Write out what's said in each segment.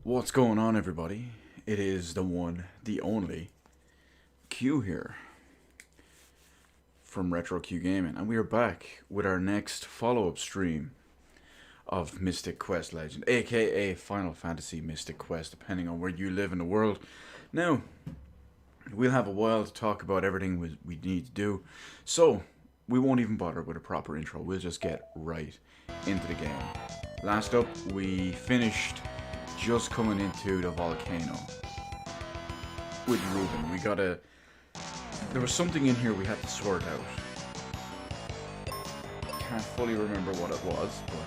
What's going on, everybody? It is the one, the only Q here from Retro Q Gaming, and we are back with our next follow-up stream of Mystic Quest Legend, aka Final Fantasy Mystic Quest, depending on where you live in the world. Now, we'll have a while to talk about everything we need to do, so we won't even bother with a proper intro. We'll just get right into the game. Last up, we finished just coming into the volcano with Ruben. There was something in here we had to sort out. Can't fully remember what it was, but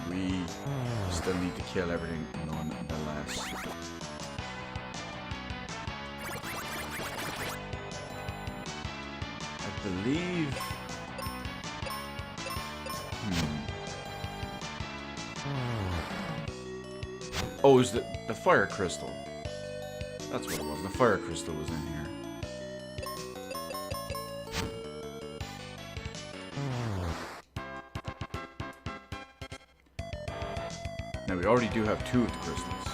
we still need to kill everything nonetheless. I believe... Oh, it was the fire crystal. That's what it was. The fire crystal was in here. Now, we already do have two of the crystals.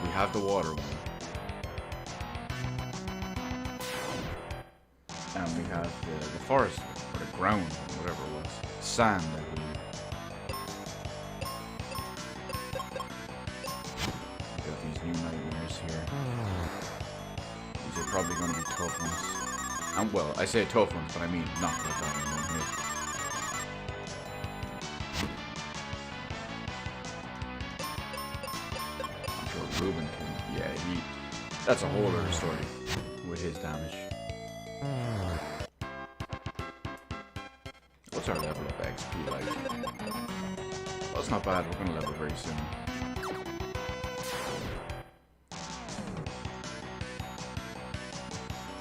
We have the water one. And we have the forest one, or the ground one, whatever it was. Sand, I believe. New nightmares here. These are probably going to be tough ones. And well, I say tough ones, but I mean not like that in one hit. I'm sure Ruben can. Yeah, that's a whole other story with his damage. What's our level of XP like? Well, it's not bad. We're going to level very soon.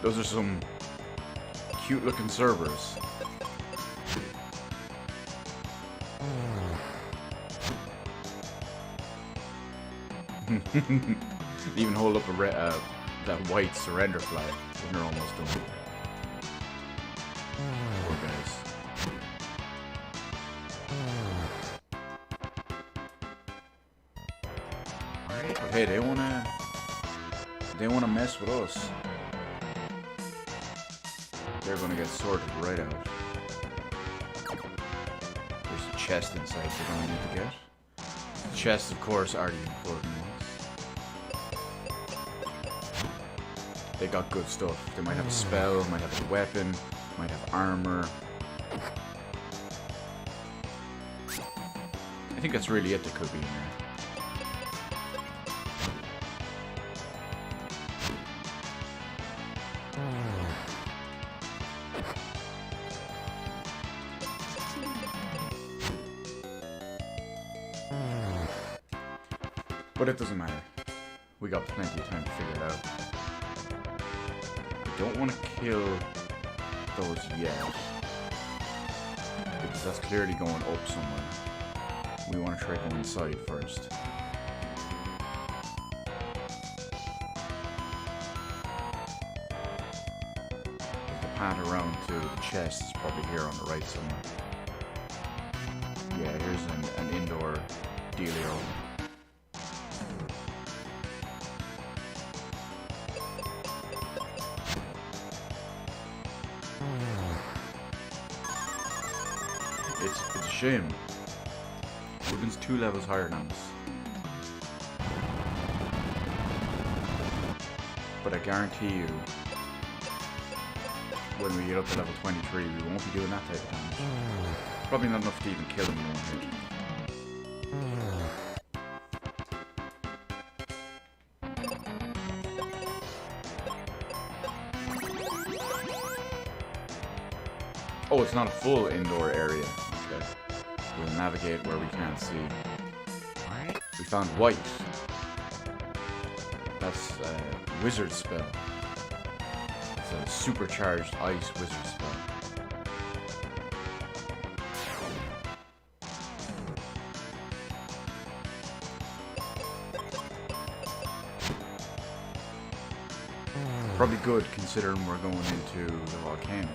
Those are some cute looking servers. Even hold up that white surrender flag when they're almost done. Poor guys. But hey, they wanna mess with us. They're gonna get sorted right out. There's a chest inside we're gonna need to get. The chests, of course, are the important ones. They got good stuff. They might have a spell, might have a weapon, might have armor. I think that's really it that could be in there. But it doesn't matter. We got plenty of time to figure it out. I don't want to kill those yet, because that's clearly going up somewhere. We want to try going inside first. The path around to the chest is probably here on the right somewhere. Yeah, here's an indoor dealio. It's a shame. Ruben's 2 levels higher than us. But I guarantee you, when we get up to level 23, we won't be doing that type of damage. Probably not enough to even kill him in one hit. Oh, it's not a full indoor area. Okay. We'll navigate where we can't see. We found white. That's a wizard spell. It's a supercharged ice wizard spell. Probably good considering we're going into the volcano.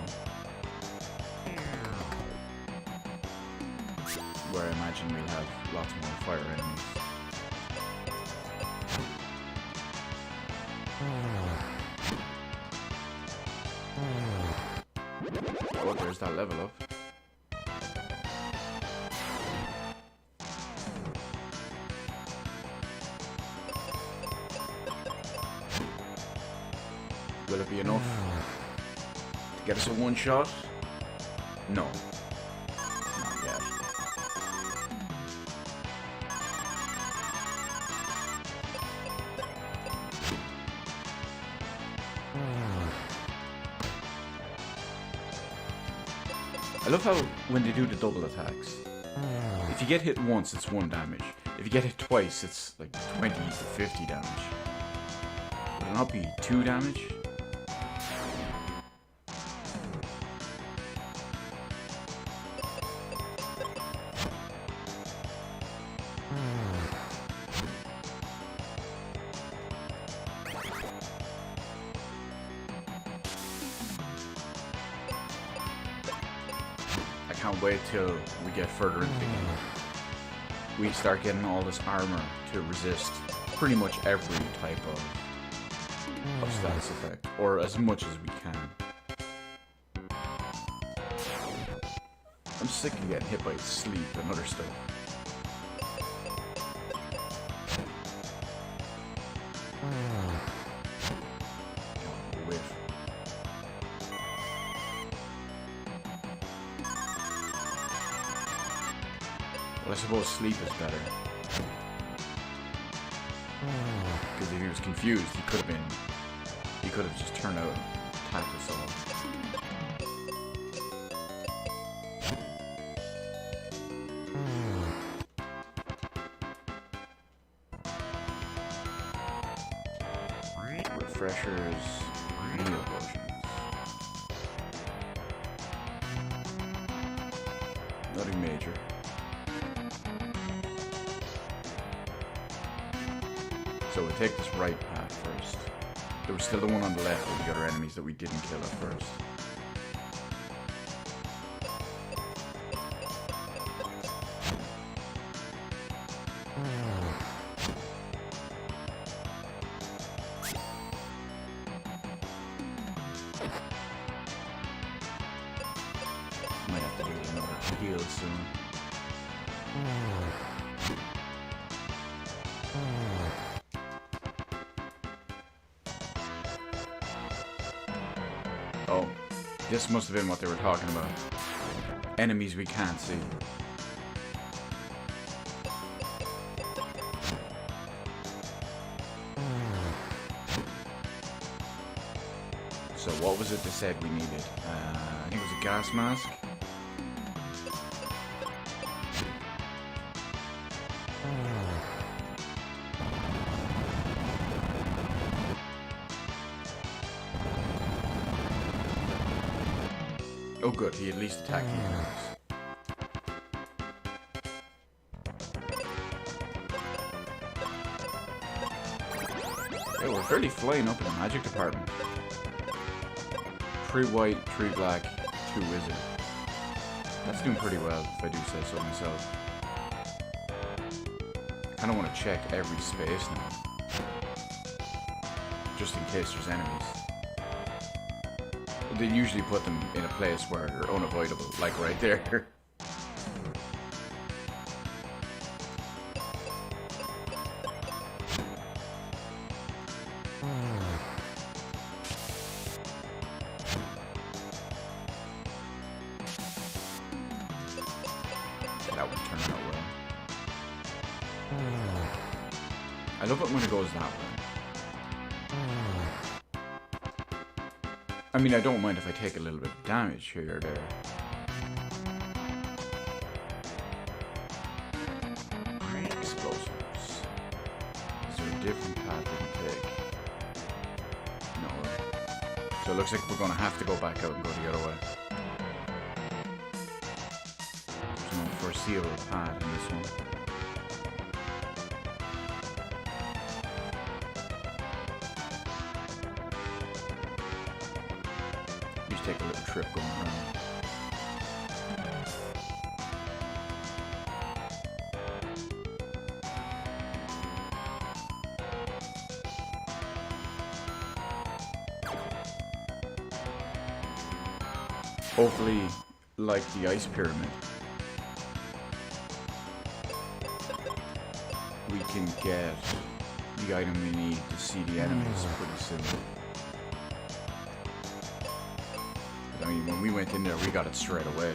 where I imagine we'll have lots more fire enemies. Oh, there's that level up. Will it be enough to get us a one shot? No. Not yet. I love how when they do the double attacks, if you get hit once, it's 1 damage. If you get hit twice, it's like 20 to 50 damage. Would it not be 2 damage? I can't wait till we get further into the game. We start getting all this armor to resist pretty much every type of status effect, or as much as we can. I'm sick of getting hit by sleep and other stuff. Whiff. Well, I suppose sleep is better. Because if he was confused, he could have just turned out and attacked us all. Refreshers, heal potions. Nothing major. So we take this right path first. There was still the one on the left with the other enemies that we didn't kill at first. Might have to do another heal soon. Oh, this must have been what they were talking about. Enemies we can't see. So what was it they said we needed? I think it was a gas mask. Oh good, he at least attacked the enemies. Yeah, we're fairly flying up in the magic department. 3 white, 3 black, 2 wizard. That's doing pretty well, if I do say so myself. I kinda wanna check every space now. Just in case there's enemies. They usually put them in a place where they're unavoidable, like right there. That one turned out well. I love it when it goes that way. I mean, I don't mind if I take a little bit of damage here or there. Explosives. Is there a different path we can take? No. So it looks like we're going to have to go back out and go the other way. There's no foreseeable path in this one. Take a little trip going around. Hopefully, like the ice pyramid, we can get the item we need to see the enemies pretty soon. I mean, when we went in there, we got it straight away.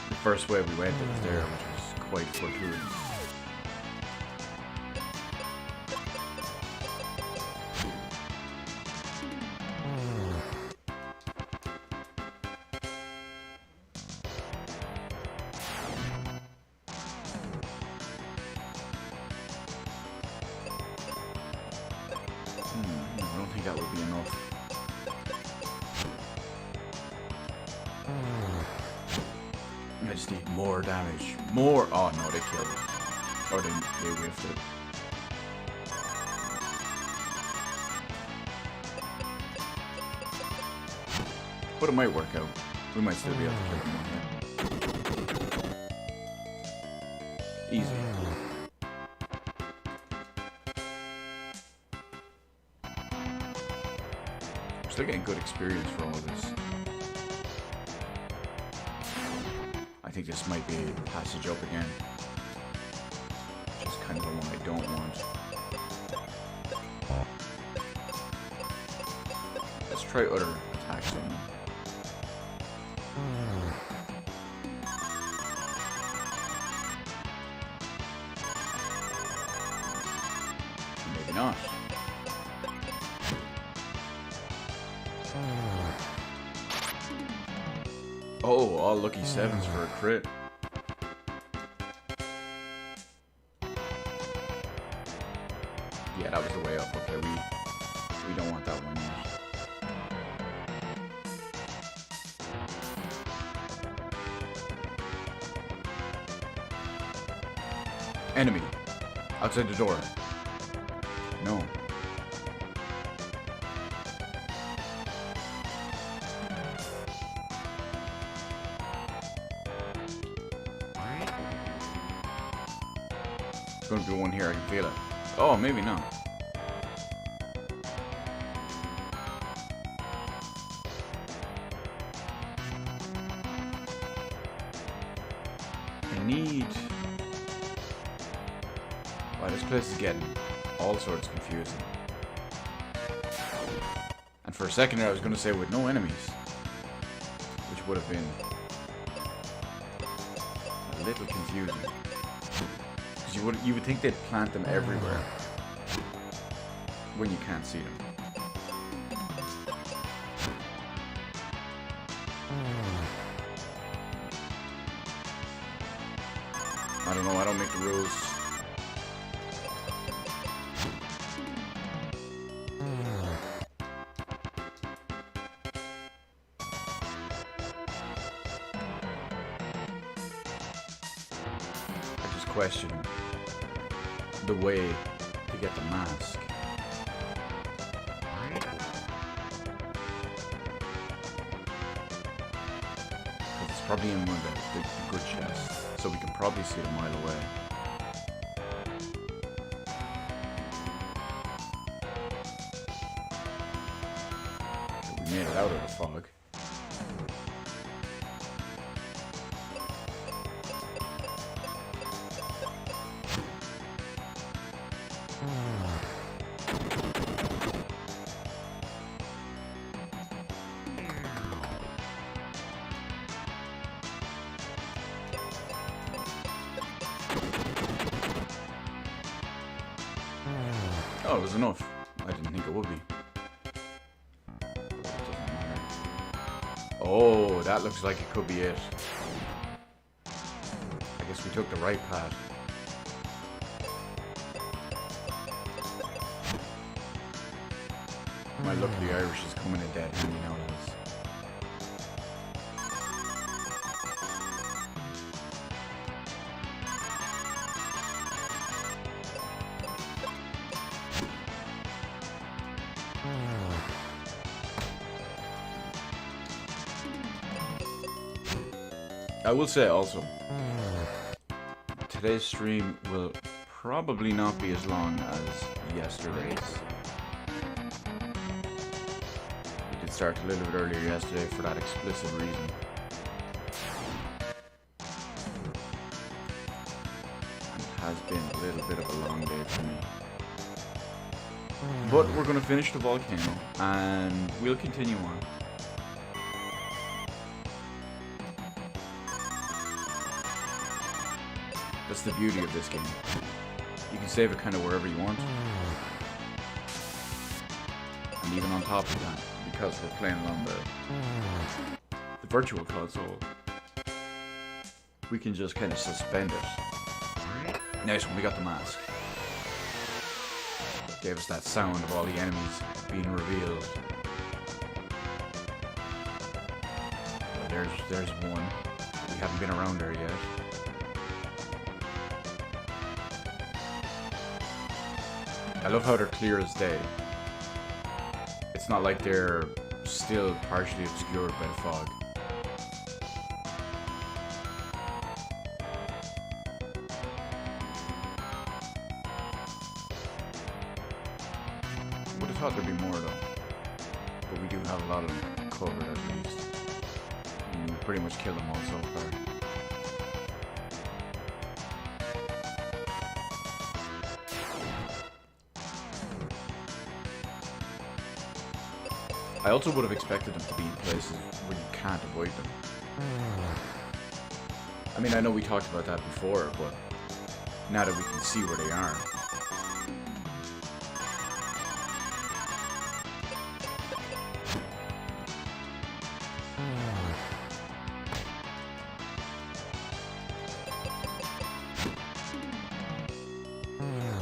The first way we went, it was there, which was quite fortuitous. I don't think that would be enough. I just need more damage. More! Oh no, they killed it. Or they whiffed it. But it might work out. We might still be able to kill him one hit. Easy. We're still getting good experience for all of this. I think this might be passage up again. Which is kind of the one I don't want. Let's try other attacks on them. Maybe not. Oh, all lucky sevens for a crit. Yeah, that was the way up. Okay, we don't want that one yet. Enemy. Outside the door. No. There's gonna be one here, I can feel it. Oh, maybe not. I need... Wow, this place is getting all sorts confusing. And for a second there I was gonna say with no enemies. Which would have been a little confusing. You would think they'd plant them everywhere when you can't see them. I don't know, I don't make the rules. I just question the way to get the mask. It's probably in one of the good chests, so we can probably see it a mile away. So we made it out of the fog. Oh, it was enough. I didn't think it would be. But it doesn't matter. Oh, that looks like it could be it. I guess we took the right path. My luck, the Irish is coming in dead handy now, lads. I will say also, today's stream will probably not be as long as yesterday's. We did started a little bit earlier yesterday for that explicit reason. And it has been a little bit of a long day for me. But we're going to finish the volcano and we'll continue on. That's the beauty of this game. You can save it kind of wherever you want. And even on top of that, because we're playing on the virtual console, we can just kind of suspend it. Nice one, we got the mask. Gave us that sound of all the enemies being revealed. Well, there's one. We haven't been around there yet. I love how they're clear as day. It's not like they're still partially obscured by the fog. Would have thought there'd be more though. But we do have a lot of them covered at least. And we pretty much killed them all so far. I also would have expected them to be in places where you can't avoid them. I mean, I know we talked about that before, but now that we can see where they are.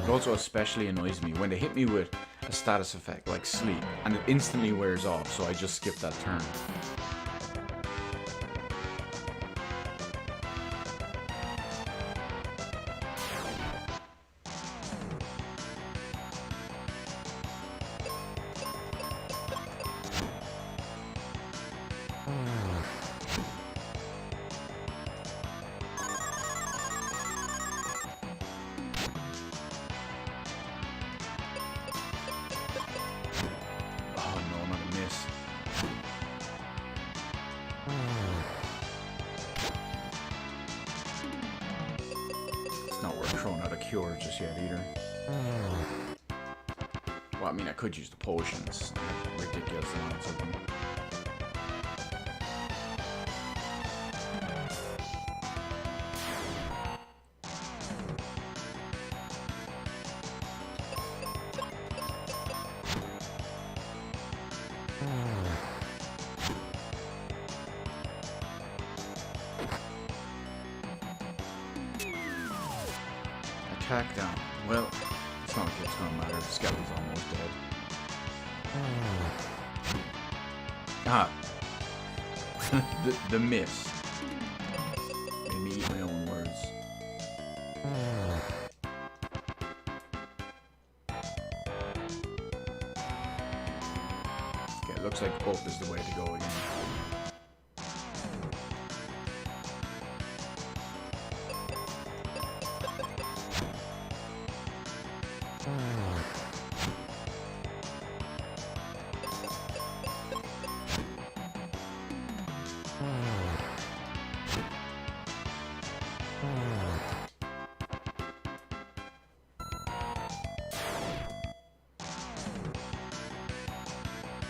It also especially annoys me when they hit me with a status effect like sleep and it instantly wears off, so I just skip that turn. Not worth throwing out a cure just yet either. Well, I mean, I could use the potions. I have ridiculous amounts of them. Attack down. Well, it's not like it's gonna matter. The skeleton's almost dead. Ah. the miss. Made me eat my own words. Okay, it looks like up is the way to go again.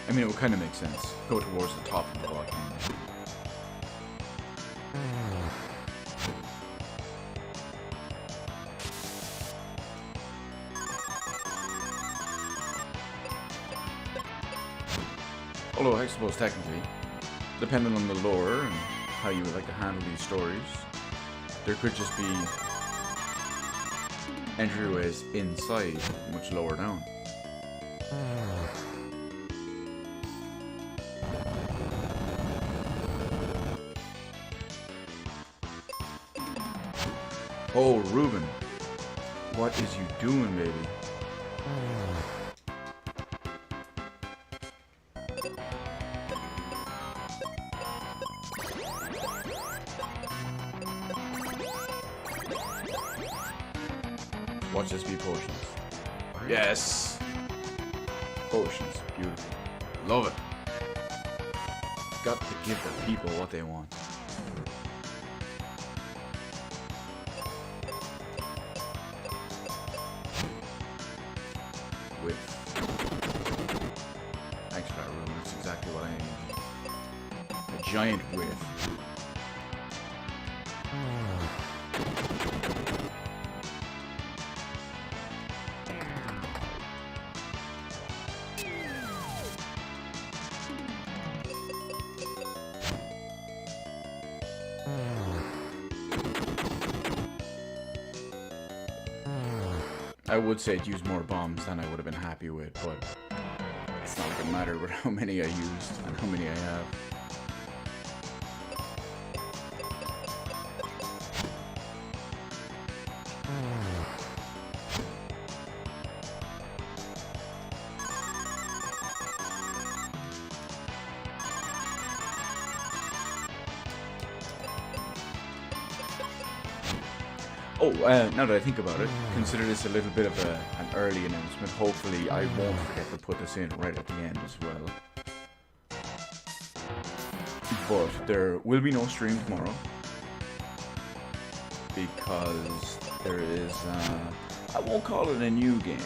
I mean, it would kind of make sense. Go towards the top of the volcano. Although, I suppose technically, depending on the lore and how you would like to handle these stories, there could just be entryways inside, much lower down. Oh, Ruben. What is you doing, baby? Watch this be potions. Yes! Potions. Beautiful. Love it. got to give the people what they want. With extra room, that's exactly what I need. A giant width. I would say it used more bombs than I would have been happy with, but it's not like it mattered with how many I used and how many I have. Oh, now that I think about it, consider this a little bit of an early announcement. Hopefully I won't forget to put this in right at the end as well. But there will be no stream tomorrow. Because there is, I won't call it a new game,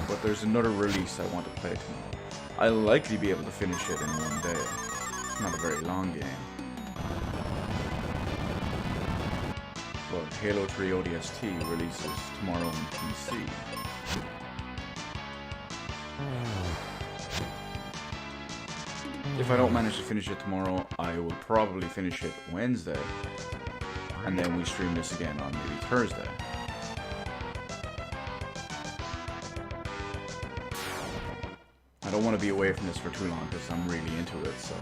but there's another release I want to play tomorrow. I'll likely be able to finish it in one day. It's not a very long game. But Halo 3 ODST releases tomorrow on PC. If I don't manage to finish it tomorrow, I will probably finish it Wednesday. And then we stream this again on maybe Thursday. I don't want to be away from this for too long because I'm really into it, so...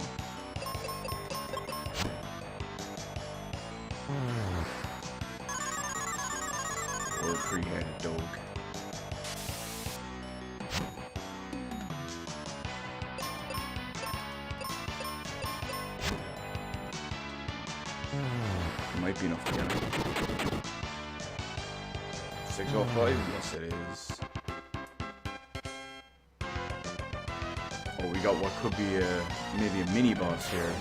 Or a three-headed dog. It might be enough to get it. 605? Yes, it is. Oh, we got what could be maybe a mini boss here.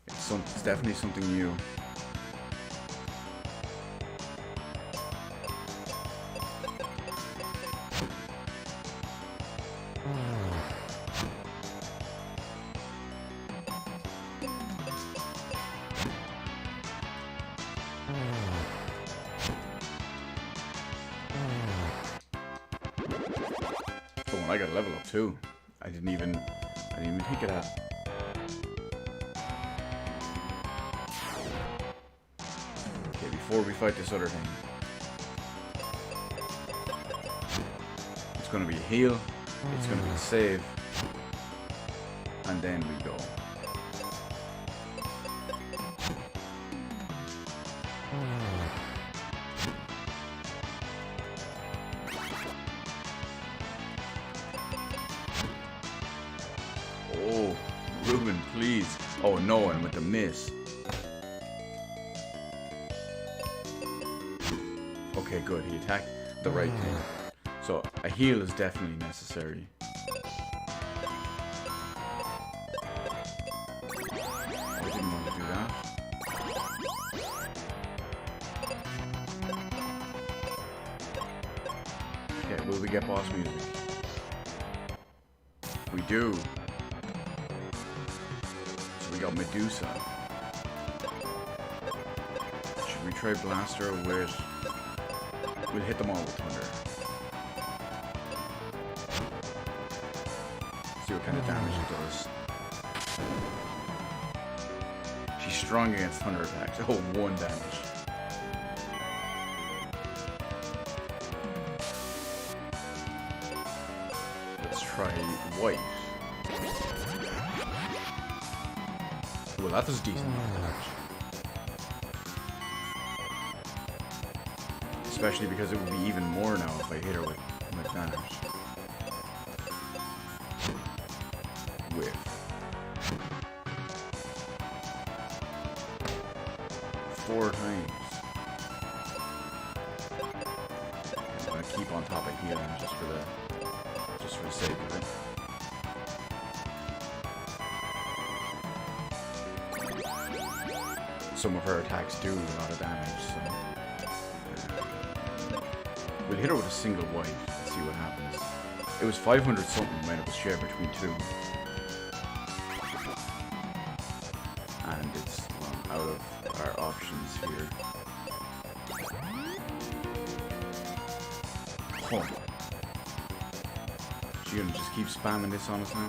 It's definitely something new. Oh, I got a level up too. I didn't even think of that. Okay, before we fight this other thing, it's gonna be a heal, it's gonna be a save, and then we go. Oh, Ruben, please. Oh no, and with the miss. Okay, good. He attacked the right thing. So a heal is definitely necessary. I didn't want to do that. Okay, will we get boss music? We do. We got Medusa. Should we try Blaster with... We'll hit them all with Thunder. See what kind of damage it does. She's strong against Thunder attacks. Oh, 1 damage. Let's try White. Well, that was decent damage. Especially because it would be even more now if I hit her with damage. With 4 times. I'm gonna keep on top of healing just for the sake of it. some of her attacks do a lot of damage, so we'll hit her with a single white and see what happens. It was 500 something when it was shared between two. And it's out of our options here. Oh. She's gonna just keep spamming this on us now.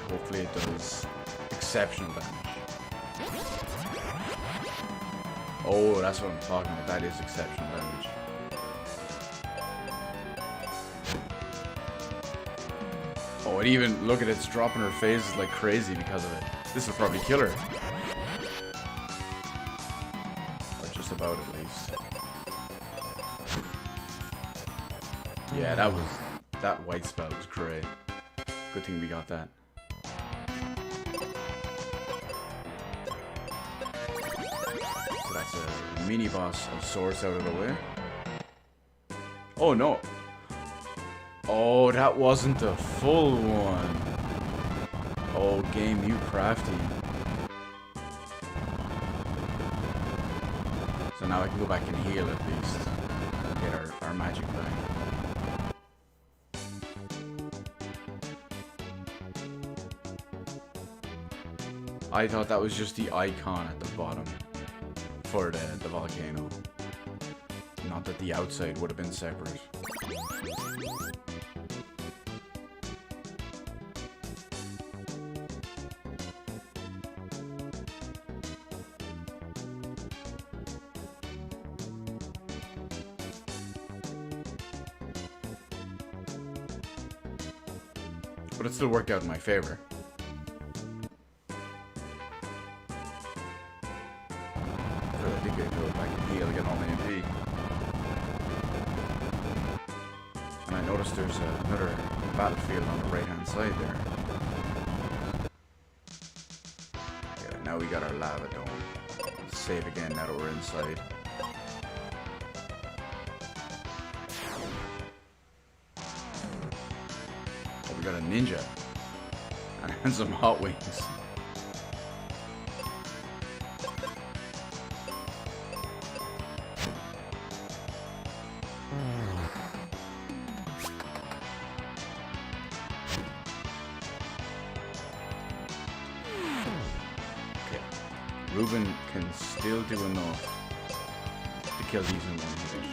Hopefully it does exceptional damage. Oh, that's what I'm talking about. That is exceptional damage. Oh, and even, look at it, it's dropping her phases like crazy because of it. This will probably kill her. Or just about, at least. Yeah, that white spell was great. Good thing we got that. So that's a mini boss of sorts out of the way. Oh no! Oh, that wasn't the full one. Oh, game, you crafty. So now I can go back and heal at least. And get our magic back. I thought that was just the icon at the bottom for the volcano. Not that the outside would have been separate. But it still worked out in my favor. I think I go back and heal, get all my MP. And I noticed there's another battlefield on the right hand side there. Yeah, now we got our lava dome. Let's save again now that we're inside. Oh, we got a ninja. And some hot wings. Ruben can still do enough to kill these in one hit.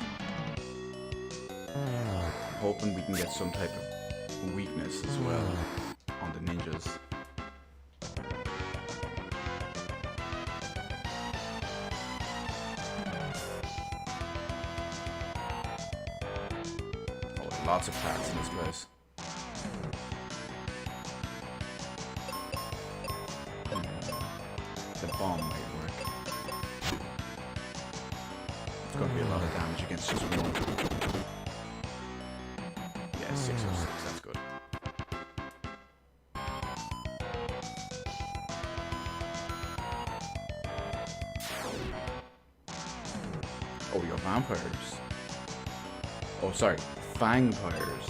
Hoping we can get some type of weakness as well on the ninjas. Oh, lots of paths in this place. The bomb might work. It's going to be a lot of damage against just one. Yeah, 606, that's good. Oh, you're vampires. Oh, sorry, fangpires.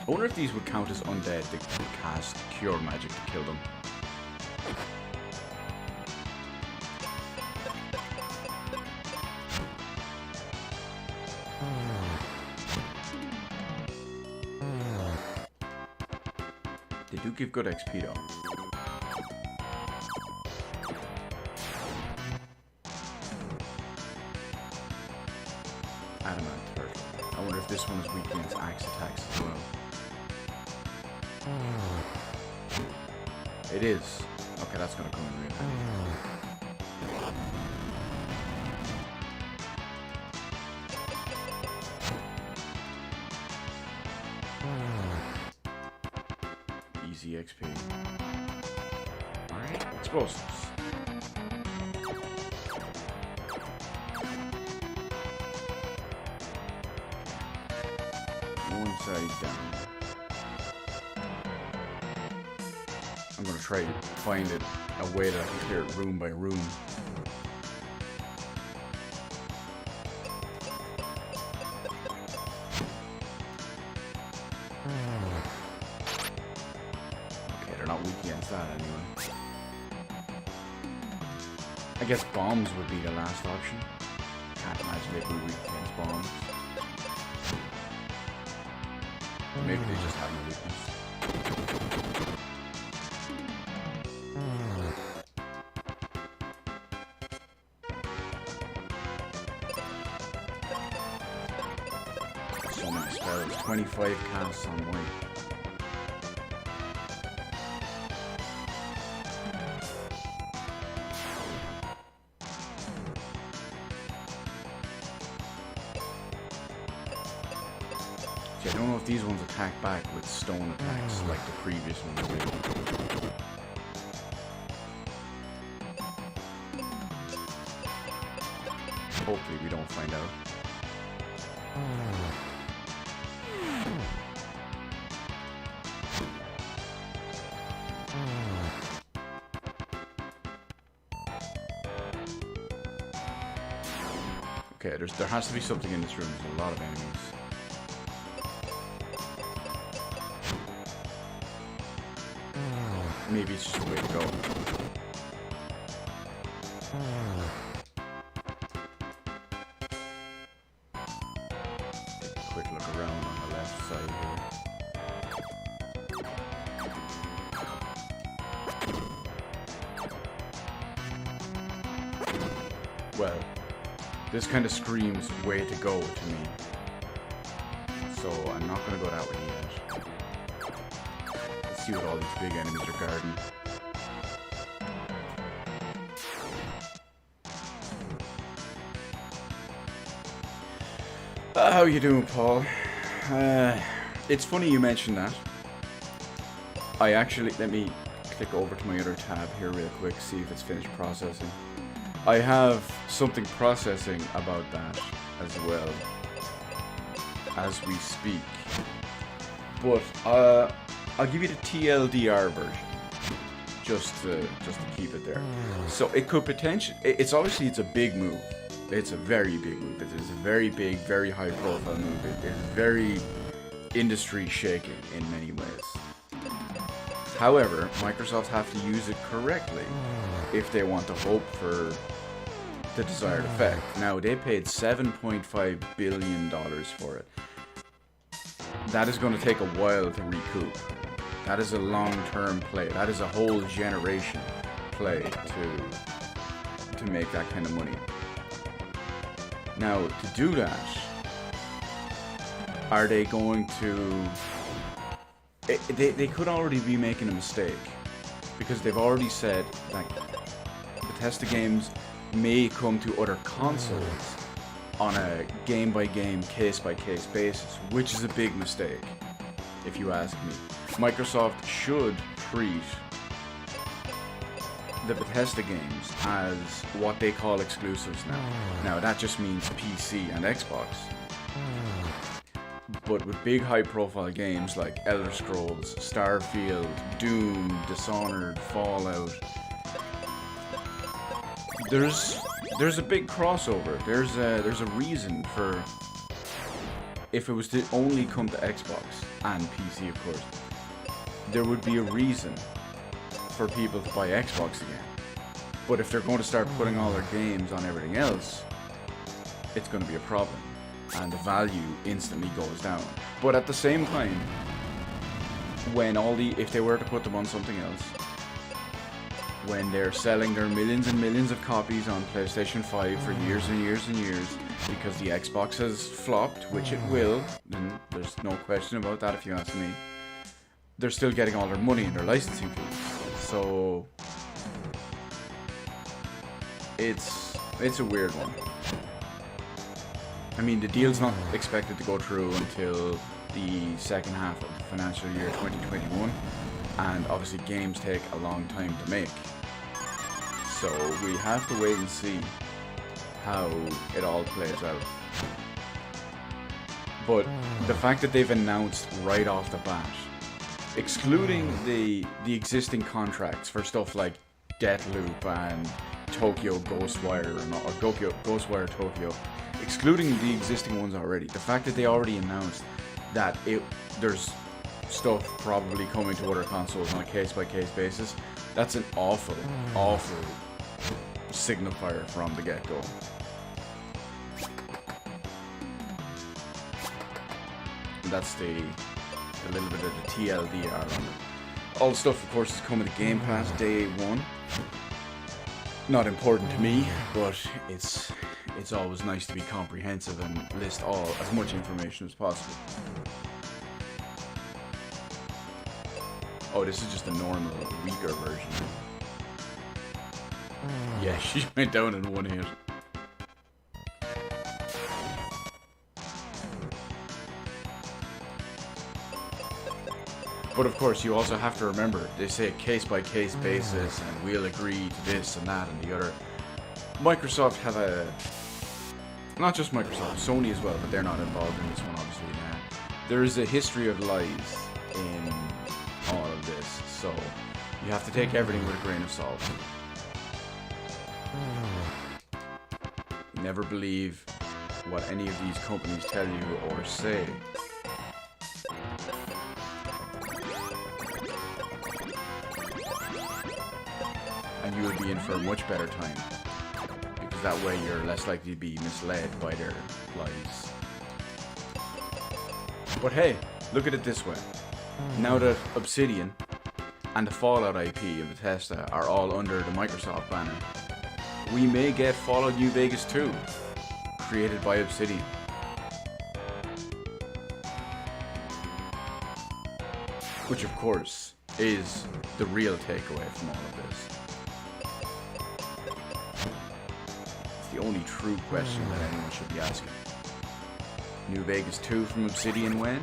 I wonder if these would count as undead to cast Cure Magic to kill them. They do give good XP though. Adamant Turtle. I wonder if this one is weak against axe attacks as well. It is. Okay, that's gonna come in real handy. Easy XP. Explosives. One side down. I'm gonna try to find it a way that I can clear it room by room. Okay, they're not weak against that anyway. I guess bombs would be the last option. Can't imagine they'd be weak against bombs. Maybe they just have no weakness. So many spells. 25 casts on white. I don't know if these ones attack back with stone attacks like the previous ones did. Hopefully we don't find out. Okay, there has to be something in this room. There's a lot of enemies. Maybe it's just the way to go. Quick look around on the left side here. Well, this kind of screams way to go to me. So I'm not going to go that way yet. See what all these big enemies are guarding. How you doing, Paul? It's funny you mentioned that. Let me click over to my other tab here real quick, see if it's finished processing. I have something processing about that as well as we speak. But I'll give you the TLDR version, just to keep it there. So it could potentially, it's a big move. It's a very big move. It is a very big, very high profile move. It is very industry shaking in many ways. However, Microsoft have to use it correctly if they want to hope for the desired effect. Now, they paid $7.5 billion for it. That is going to take a while to recoup. That is a long-term play. That is a whole generation play to make that kind of money. Now, to do that, are they going to... They could already be making a mistake, because they've already said that Bethesda games may come to other consoles on a game-by-game, case-by-case basis, which is a big mistake, if you ask me. Microsoft should treat the Bethesda games as what they call exclusives now. Now, that just means PC and Xbox. But with big high-profile games like Elder Scrolls, Starfield, Doom, Dishonored, Fallout, there's a big crossover. There's a reason for, if it was to only come to Xbox and PC, of course, there would be a reason for people to buy Xbox again. But if they're going to start putting all their games on everything else, it's going to be a problem, and the value instantly goes down. But at the same time, if they were to put them on something else, when they're selling their millions and millions of copies on PlayStation 5 for years and years and years, because the Xbox has flopped, which it will, and there's no question about that if you ask me, they're still getting all their money in their licensing fees. So it's a weird one. I mean, the deal's not expected to go through until the second half of the financial year 2021, and obviously games take a long time to make. So we have to wait and see how it all plays out. But the fact that they've announced right off the bat excluding the existing contracts for stuff like Deathloop and Tokyo Ghostwire or Ghostwire Tokyo, excluding the existing ones already, the fact that they already announced that there's stuff probably coming to other consoles on a case-by-case basis, that's an awful signifier from the get-go. That's a little bit of the TLDR on it. All the stuff, of course, is coming to Game Pass day one. Not important to me, but it's always nice to be comprehensive and list as much information as possible. Oh, this is just a normal, weaker version. Yeah, she went down in one hit. But of course, you also have to remember, they say case-by-case basis, and we'll agree to this and that and the other. Microsoft have not just Microsoft, Sony as well, but they're not involved in this one, obviously. There is a history of lies in all of this, so you have to take everything with a grain of salt. Never believe what any of these companies tell you or say. And you will be in for a much better time, because that way you're less likely to be misled by their lies. But hey, look at it this way. Now that Obsidian and the Fallout IP of Bethesda are all under the Microsoft banner, we may get Fallout New Vegas 2, created by Obsidian. Which, of course, is the real takeaway from all of this. It's the only true question that anyone should be asking. New Vegas 2 from Obsidian when?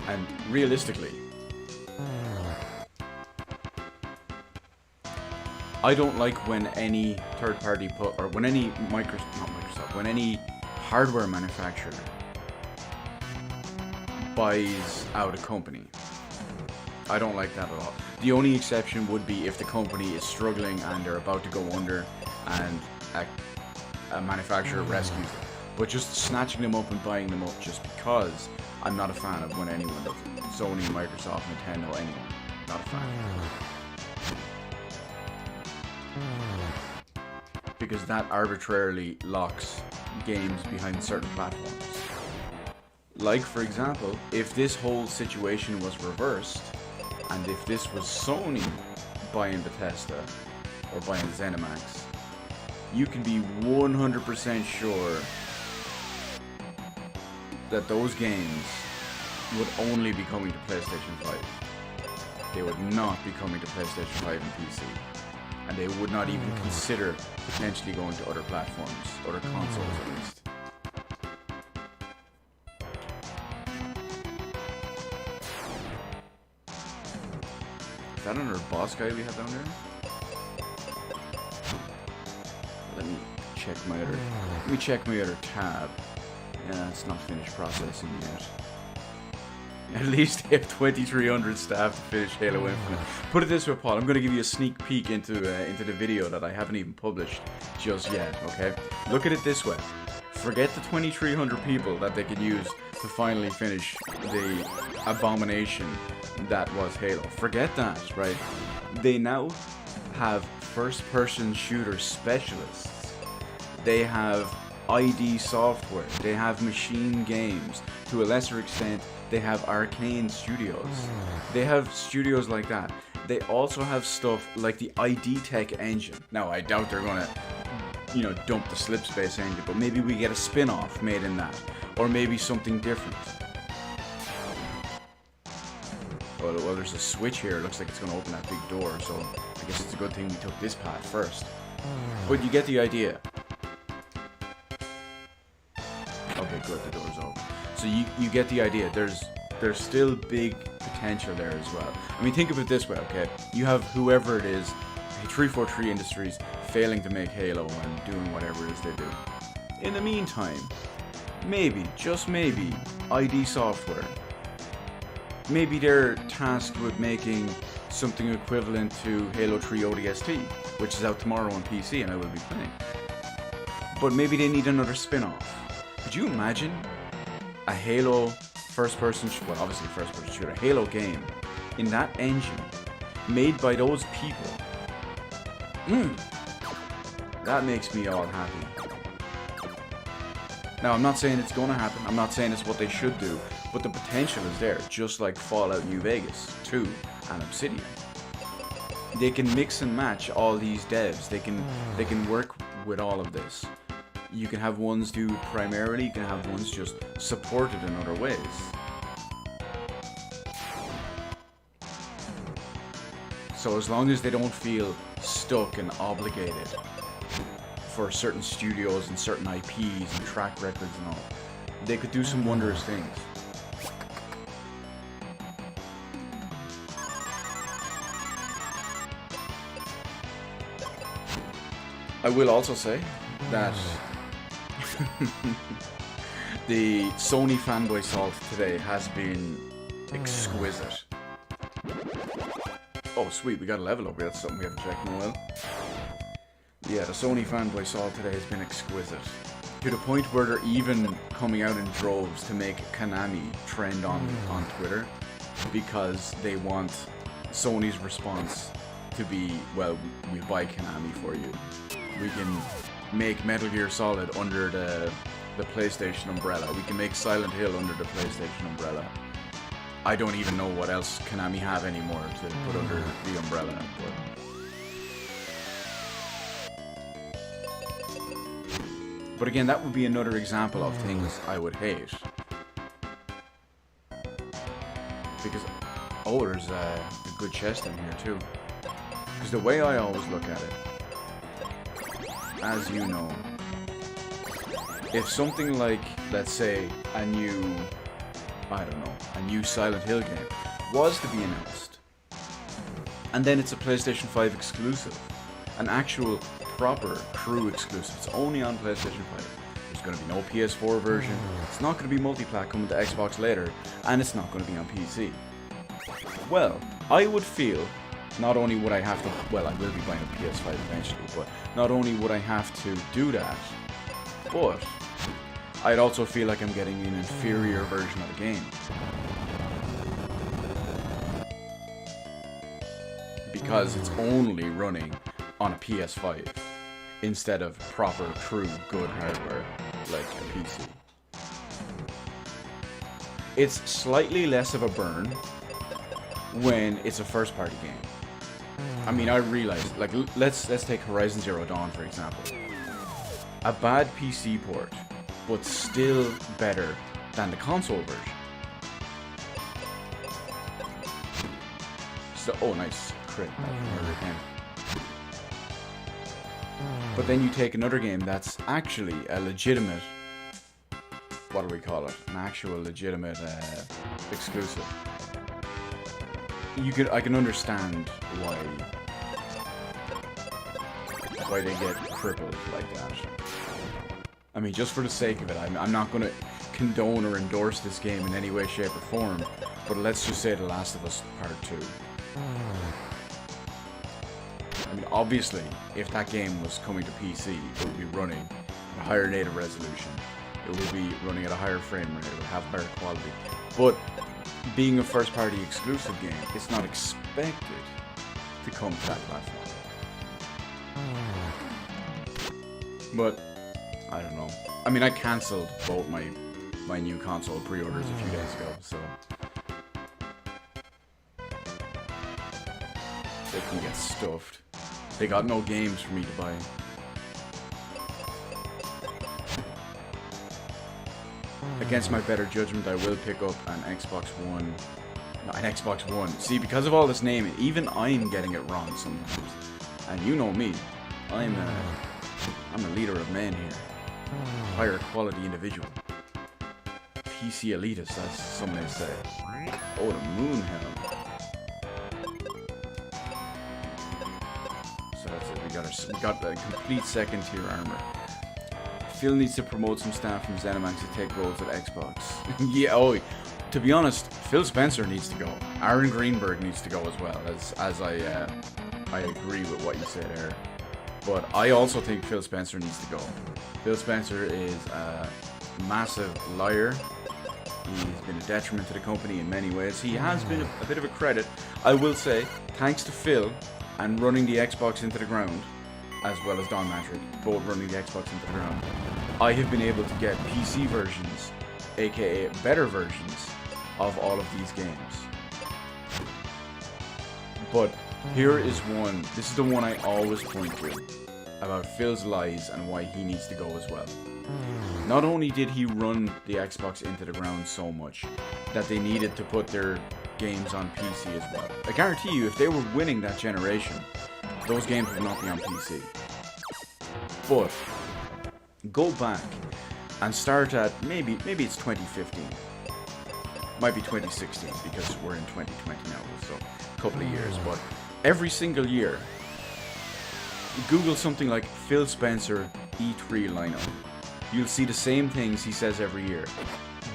And realistically, I don't like when any third-party when any when any hardware manufacturer buys out a company. I don't like that at all. The only exception would be if the company is struggling and they're about to go under and a manufacturer rescues them. But just snatching them up and buying them up just because, I'm not a fan of when anyone does it. Sony, Microsoft, Nintendo, anyone. Not a fan. Because that arbitrarily locks games behind certain platforms. Like, for example, if this whole situation was reversed, and if this was Sony buying Bethesda, or buying ZeniMax, you can be 100% sure that those games would only be coming to PlayStation 5. They would not be coming to PlayStation 5 and PC. And they would not even consider potentially going to other platforms, other consoles at least. Is that another boss guy we have down there? Let me check my other tab. Yeah, it's not finished processing yet. At least they have 2,300 staff to finish Halo Infinite. Put it this way, Paul, I'm going to give you a sneak peek into the video that I haven't even published just yet, okay? Look at it this way. Forget the 2,300 people that they could use to finally finish the abomination that was Halo. Forget that, right? They now have first-person shooter specialists. They have ID Software. They have Machine Games. To a lesser extent, they have Arcane Studios. They have studios like that. They also have stuff like the ID Tech engine. Now, I doubt they're gonna, dump the Slipspace engine, but maybe we get a spin-off made in that. Or maybe something different. Well, there's a switch here. It looks like it's gonna open that big door, so I guess it's a good thing we took this path first. But you get the idea. Okay, good, the door's open. So you get the idea. There's there's still big potential there as well. I mean, think of it this way, okay? You have whoever it is, 343 Industries, failing to make Halo and doing whatever it is they do. In the meantime, maybe, just maybe, ID Software, maybe they're tasked with making something equivalent to Halo 3 ODST, which is out tomorrow on PC and I will be playing. But maybe they need another spin-off. Could you imagine a Halo first-person, well, obviously first-person shooter, Halo game in that engine, made by those people? That makes me all happy. Now, I'm not saying it's gonna happen, I'm not saying it's what they should do, but the potential is there, just like Fallout New Vegas 2 and Obsidian. They can mix and match all these devs, they can work with all of this. You can have ones do primarily, you can have ones just supported in other ways. So as long as they don't feel stuck and obligated for certain studios and certain IPs and track records and all, they could do some wondrous things. I will also say that the Sony fanboy salt today has been exquisite. Oh sweet, we got a level up here, that's something we haven't checked in a while. Yeah, the Sony fanboy salt today has been exquisite. To the point where they're even coming out in droves to make Konami trend on Twitter, because they want Sony's response to be, well, we'll buy Konami for you. We can make Metal Gear Solid under the PlayStation umbrella. We can make Silent Hill under the PlayStation umbrella. I don't even know what else Konami have anymore to put under the umbrella. But again, that would be another example of things I would hate. Because, oh, there's a good chest in here too. Because the way I always look at it, as you know, if something like, let's say, a new Silent Hill game was to be announced, and then it's a PlayStation 5 exclusive, an actual proper true exclusive, it's only on PlayStation 5, there's going to be no PS4 version, it's not going to be multi-plat coming to Xbox later, and it's not going to be on PC. Well, I would feel, not only would I have to, well, I will be buying a PS5 eventually, but not only would I have to do that, but I'd also feel like I'm getting an inferior version of the game. Because it's only running on a PS5 instead of proper, true, good hardware like a PC. It's slightly less of a burn when it's a first-party game. I mean, I realize, like, let's take Horizon Zero Dawn, for example. A bad PC port, but still better than the console version. So, oh, nice crit. But then you take another game that's actually a legitimate, what do we call it? An actual legitimate exclusive. I can understand why they get crippled like that. I mean, just for the sake of it, I'm not going to condone or endorse this game in any way, shape, or form, but let's just say The Last of Us Part 2. I mean, obviously, if that game was coming to PC, it would be running at a higher native resolution. It would be running at a higher frame rate, it would have higher quality. But being a first-party exclusive game, it's not expected to come to that platform. But I don't know. I mean, I cancelled both my new console pre-orders a few days ago, so they can get stuffed. They got no games for me to buy. Against my better judgment, I will pick up an Xbox One. No, an Xbox One. See, because of all this naming, even I'm getting it wrong sometimes. And you know me. I'm a leader of men here. Higher quality individual. PC elitist, as some may say. Oh, the moon helm. So that's it. We got a complete second tier armor. Phil needs to promote some staff from ZeniMax to take roles at Xbox. Yeah, oh, to be honest, Phil Spencer needs to go. Aaron Greenberg needs to go as well, as I agree with what you said there. But I also think Phil Spencer needs to go. Phil Spencer is a massive liar. He's been a detriment to the company in many ways. He has been a bit of a credit, I will say, thanks to Phil and running the Xbox into the ground, as well as Don Matrick, both running the Xbox into the ground. I have been able to get PC versions, aka better versions, of all of these games. But here is one, this is the one I always point to, about Phil's lies and why he needs to go as well. Not only did he run the Xbox into the ground so much that they needed to put their games on PC as well. I guarantee you, if they were winning that generation, those games would not be on PC. But go back and start at maybe it's 2015. Might be 2016 because we're in 2020 now, so a couple of years. But every single year, Google something like Phil Spencer E3 lineup. You'll see the same things he says every year.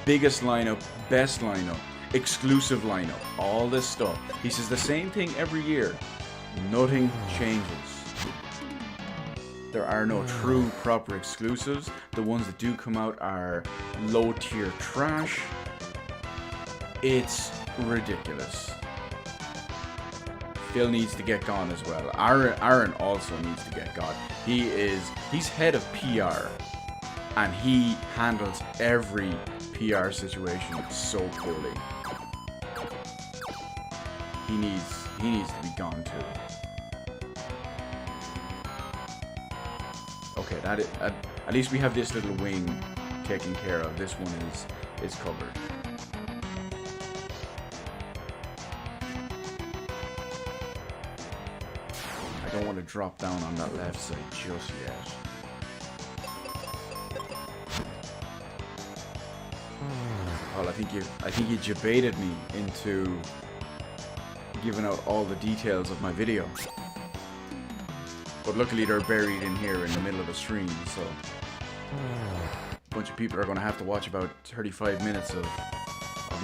Biggest lineup, best lineup, exclusive lineup, all this stuff. He says the same thing every year. Nothing changes. There are no true proper exclusives. The ones that do come out are low tier trash. It's ridiculous. Phil needs to get gone as well. Aaron also needs to get gone. He's head of PR, and he handles every PR situation so poorly. He needs to be gone too. Okay, at least we have this little wing taken care of. This one is covered. I don't want to drop down on that left side just yet. Well, I think you debated me into giving out all the details of my video. But luckily they're buried in here in the middle of the stream, so a bunch of people are going to have to watch about 35 minutes of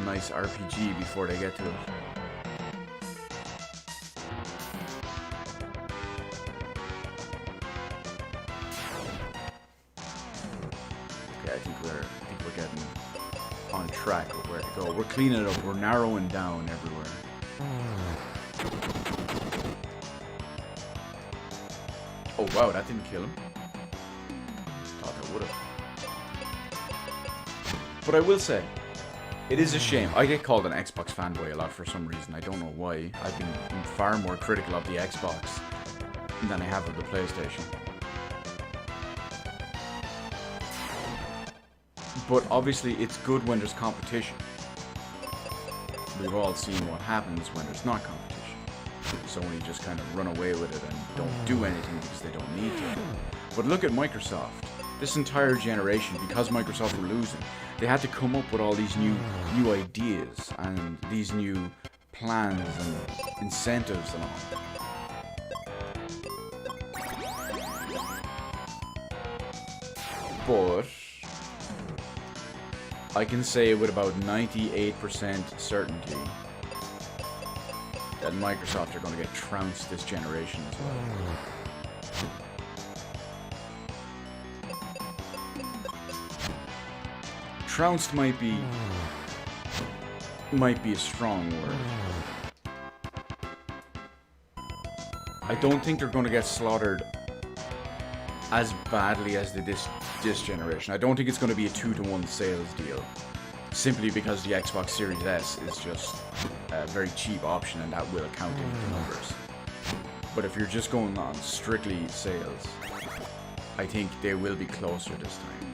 nice RPG before they get to it. Okay, I think we're getting on track with where to go. We're cleaning it up. We're narrowing down everywhere. Oh wow, that didn't kill him. Thought that would have. But I will say, it is a shame. I get called an Xbox fanboy a lot for some reason. I don't know why. I've been far more critical of the Xbox than I have of the PlayStation. But obviously it's good when there's competition. We've all seen what happens when there's not competition. Sony just kind of run away with it and don't do anything because they don't need to. But look at Microsoft. This entire generation, because Microsoft were losing, they had to come up with all these new ideas and these new plans and incentives and all. But I can say with about 98% certainty that Microsoft are going to get trounced this generation as well. Trounced might be a strong word. I don't think they're going to get slaughtered as badly as they did this generation. I don't think it's going to be a 2-to-1 sales deal, simply because the Xbox Series S is just a very cheap option and that will count into the numbers. But if you're just going on strictly sales, I think they will be closer this time.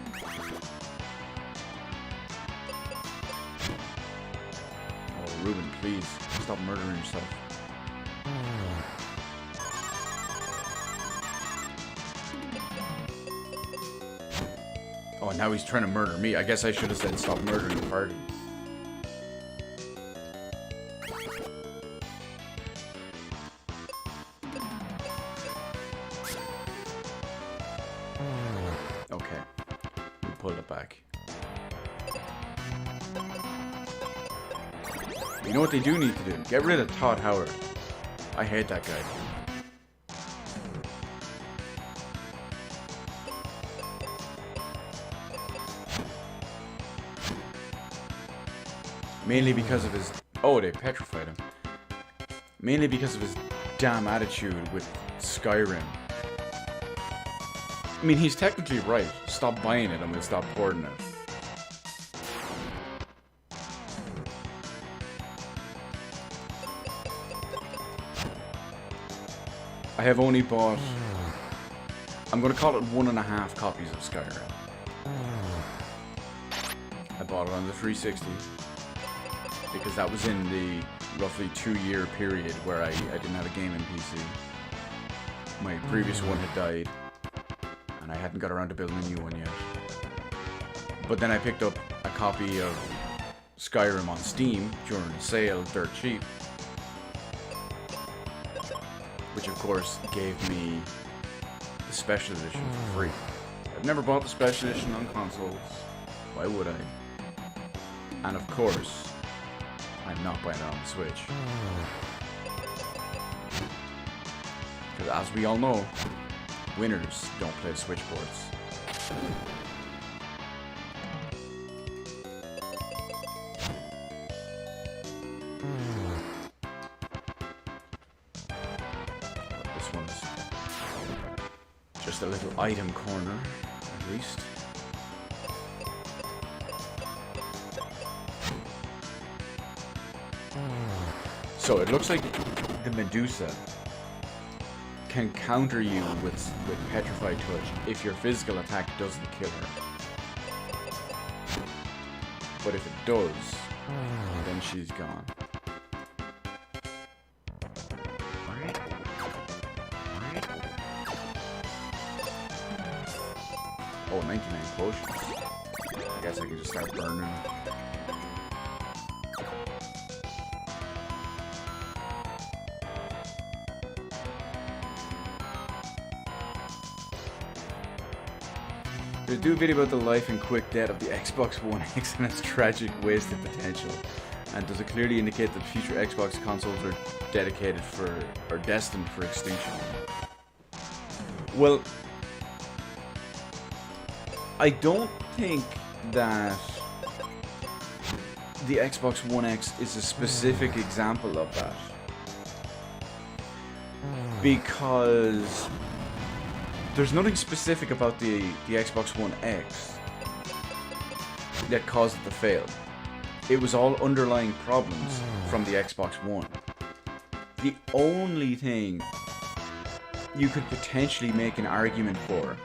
Oh, Ruben, please stop murdering yourself. Oh, now he's trying to murder me. I guess I should have said stop murdering the party. Okay. We pulled it back. You know what they do need to do? Get rid of Todd Howard. I hate that guy. Mainly because of his... Oh, they petrified him. Mainly because of his damn attitude with Skyrim. I mean, he's technically right. Stop buying it and we'll stop hoarding it. I have only bought... I'm going to call it 1.5 copies of Skyrim. I bought it on the 360. Because that was in the roughly 2-year period where I didn't have a gaming PC. My previous one had died. And I hadn't got around to building a new one yet. But then I picked up a copy of Skyrim on Steam during a sale, dirt cheap. Which of course gave me the special edition for free. I've never bought the special edition on consoles. Why would I? And of course, I'm not buying it on the Switch. Because as we all know, winners don't play Switch ports. This one's just a little item corner, at least. So it looks like the Medusa can counter you with Petrified Touch if your physical attack doesn't kill her. But if it does, then she's gone. Oh, 99 potions. I guess I can just start burning. To do a video about the life and quick death of the Xbox One X and its tragic wasted potential, and does it clearly indicate that future Xbox consoles are destined for extinction? Well, I don't think that the Xbox One X is a specific example of that, because there's nothing specific about the Xbox One X that caused it to fail. It was all underlying problems from the Xbox One. The only thing you could potentially make an argument for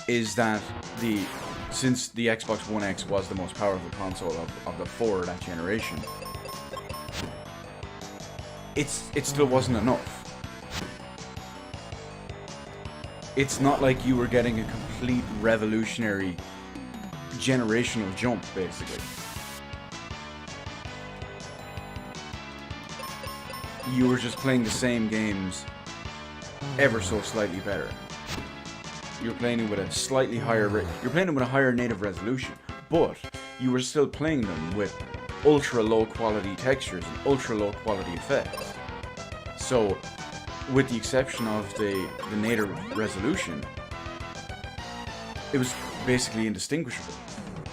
is that since the Xbox One X was the most powerful console of the 4 of that generation, it still wasn't enough. It's not like you were getting a complete revolutionary generational jump, basically. You were just playing the same games ever so slightly better. You're playing it with a slightly higher you're playing it with a higher native resolution, but you were still playing them with ultra low quality textures and ultra low quality effects. So, with the exception of the native resolution, it was basically indistinguishable.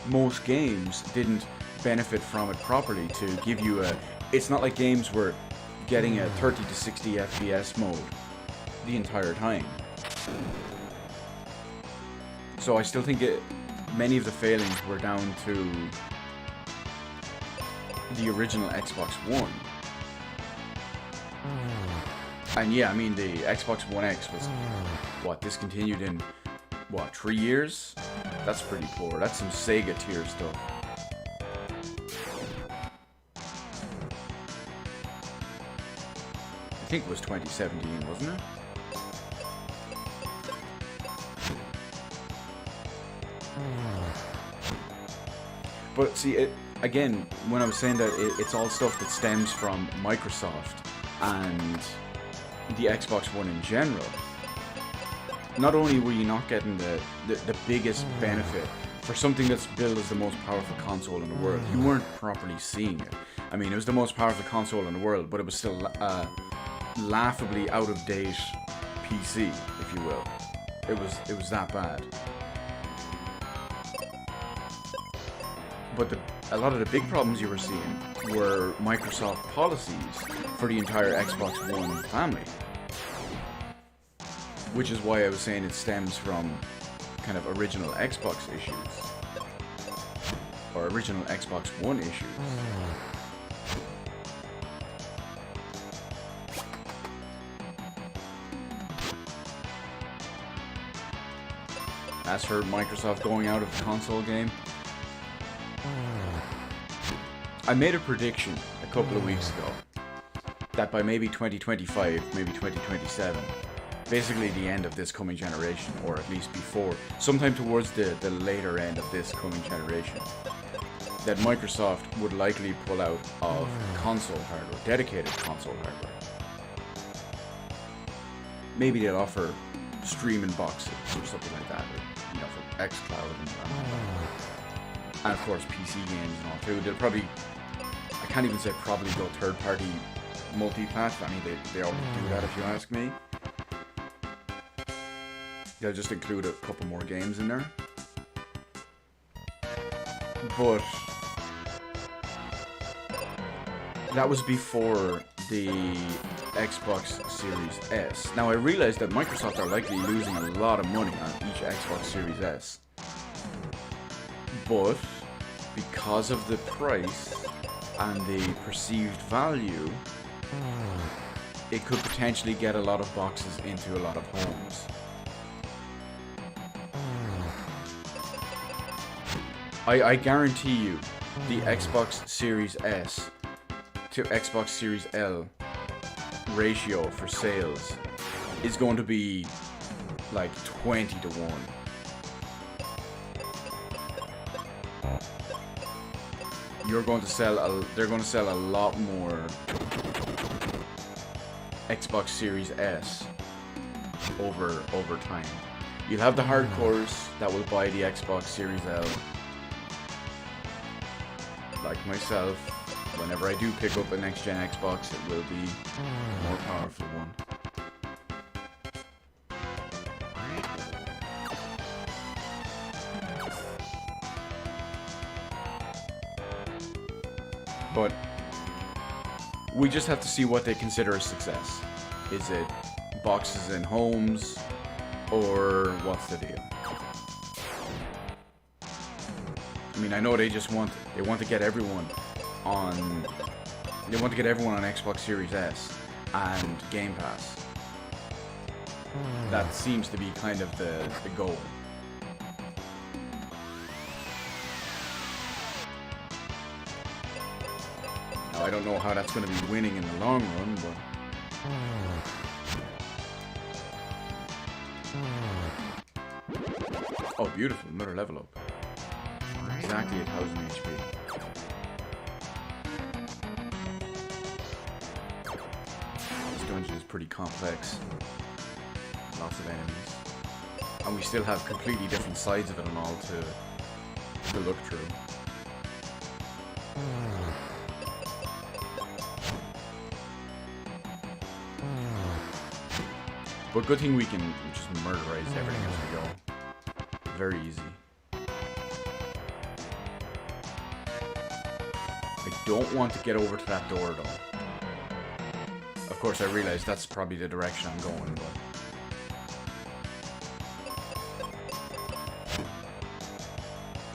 Most games didn't benefit from it properly to give you a... It's not like games were getting a 30 to 60 FPS mode the entire time. So I still think many of the failings were down to the original Xbox One. And yeah, I mean, the Xbox One X was, discontinued in, 3 years? That's pretty poor. That's some Sega tier stuff. I think it was 2017, wasn't it? But see, again, when I was saying that it's all stuff that stems from Microsoft and the Xbox One in general, not only were you not getting the biggest benefit for something that's billed as the most powerful console in the world, you weren't properly seeing it. I mean, it was the most powerful console in the world, but it was still laughably out-of-date PC, if you will. It was that bad. But a lot of the big problems you were seeing were Microsoft policies for the entire Xbox One family. Which is why I was saying it stems from kind of original Xbox issues. Or original Xbox One issues. As for Microsoft going out of the console game, I made a prediction a couple of weeks ago that by maybe 2025, maybe 2027, basically the end of this coming generation, or at least before, sometime towards the later end of this coming generation, that Microsoft would likely pull out of console hardware, dedicated console hardware. Maybe they'll offer streaming boxes or something like that, or, you know, for xCloud and of course PC games and all too. They'll probably, I can't even say probably go third-party multi-platform. I mean, they already do that if you ask me. They'll just include a couple more games in there. But that was before the Xbox Series S. Now I realize that Microsoft are likely losing a lot of money on each Xbox Series S. But because of the price and the perceived value, it could potentially get a lot of boxes into a lot of homes. I guarantee you the Xbox Series S to Xbox Series L ratio for sales is going to be like 20 to 1. They're going to sell a lot more Xbox Series S over time. You'll have the hardcores that will buy the Xbox Series L. Like myself, whenever I do pick up a next-gen Xbox, it will be a more powerful one. But we just have to see what they consider a success. Is it boxes in homes, or what's the deal? I mean, I know they want to get everyone on Xbox Series S and Game Pass. That seems to be kind of the goal. Now, I don't know how that's going to be winning in the long run, but oh, beautiful, another level up. Exactly 1000 HP. This dungeon is pretty complex. Lots of enemies. And we still have completely different sides of it and all to look through. But good thing we can just murderize everything as we go. Very easy. I don't want to get over to that door though. Of course I realize that's probably the direction I'm going, but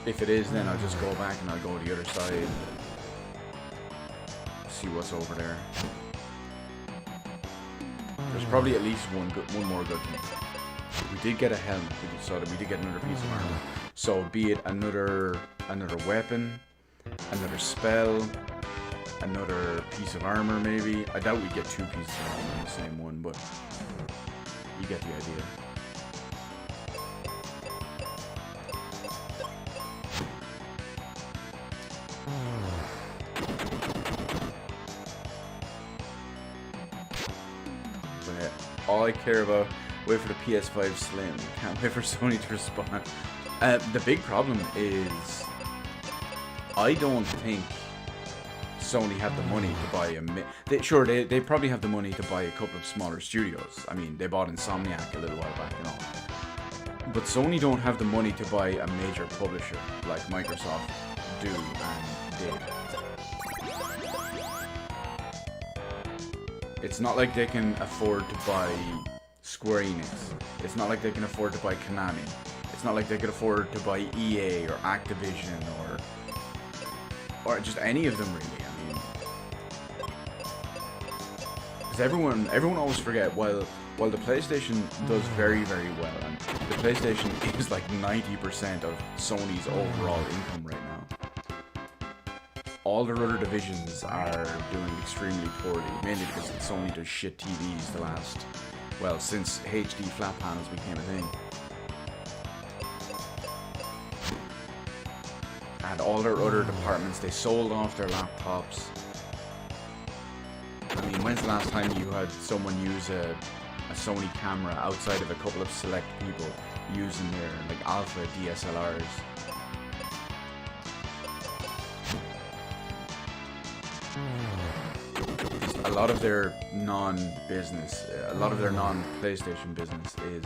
if it is, then I'll just go back and I'll go to the other side. See what's over there. There's probably at least one more good thing. We did get a helmet, so we did get another piece of armor. So be it another weapon, another spell, another piece of armor maybe. I doubt we get two pieces of armor in the same one, but you get the idea. All I care about, wait for the PS5 Slim. Can't wait for Sony to respond. The big problem is, I don't think Sony have the money to buy they probably have the money to buy a couple of smaller studios. I mean, they bought Insomniac a little while back and all. But Sony don't have the money to buy a major publisher like Microsoft do and did. It's not like they can afford to buy Square Enix. It's not like they can afford to buy Konami. It's not like they could afford to buy EA or Activision or just any of them really. I mean, because everyone always forget while the PlayStation does very, very well, and the PlayStation is like 90% of Sony's overall income right now, all their other divisions are doing extremely poorly, mainly because Sony does shit TVs since HD flat panels became a thing. And all their other departments, they sold off their laptops. I mean, when's the last time you had someone use a Sony camera outside of a couple of select people using their like alpha DSLRs? A lot of their non-PlayStation business is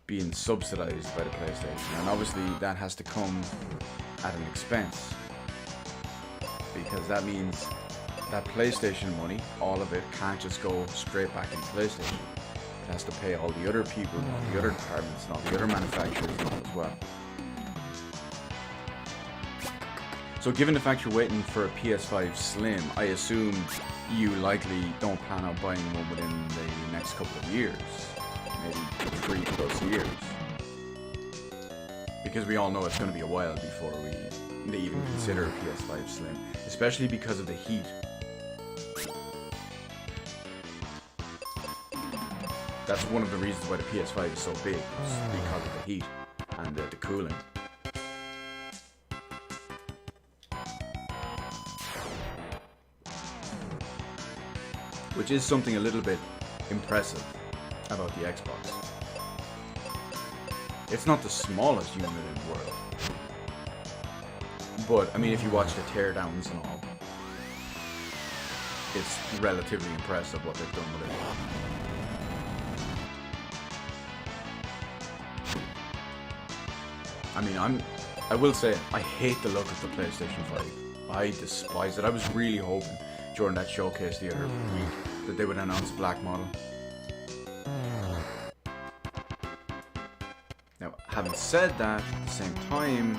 being subsidized by the PlayStation, and obviously that has to come at an expense, because that means that PlayStation money, all of it, can't just go straight back into PlayStation. It has to pay all the other people, and all the other departments, and all the other manufacturers and all as well. So given the fact you're waiting for a PS5 Slim, I assume you likely don't plan on buying one within the next couple of years. Maybe 3+ years. Because we all know it's going to be a while before they even consider a PS5 Slim. Especially because of the heat. That's one of the reasons why the PS5 is so big, because of the heat and the cooling. Which is something a little bit impressive about the Xbox. It's not the smallest unit in the world. But, I mean, if you watch the teardowns and all, it's relatively impressive what they've done with it. I mean, I will say, I hate the look of the PlayStation 5. I despise it. I was really hoping during that showcase the other week that they would announce a black model. Now, having said that, at the same time,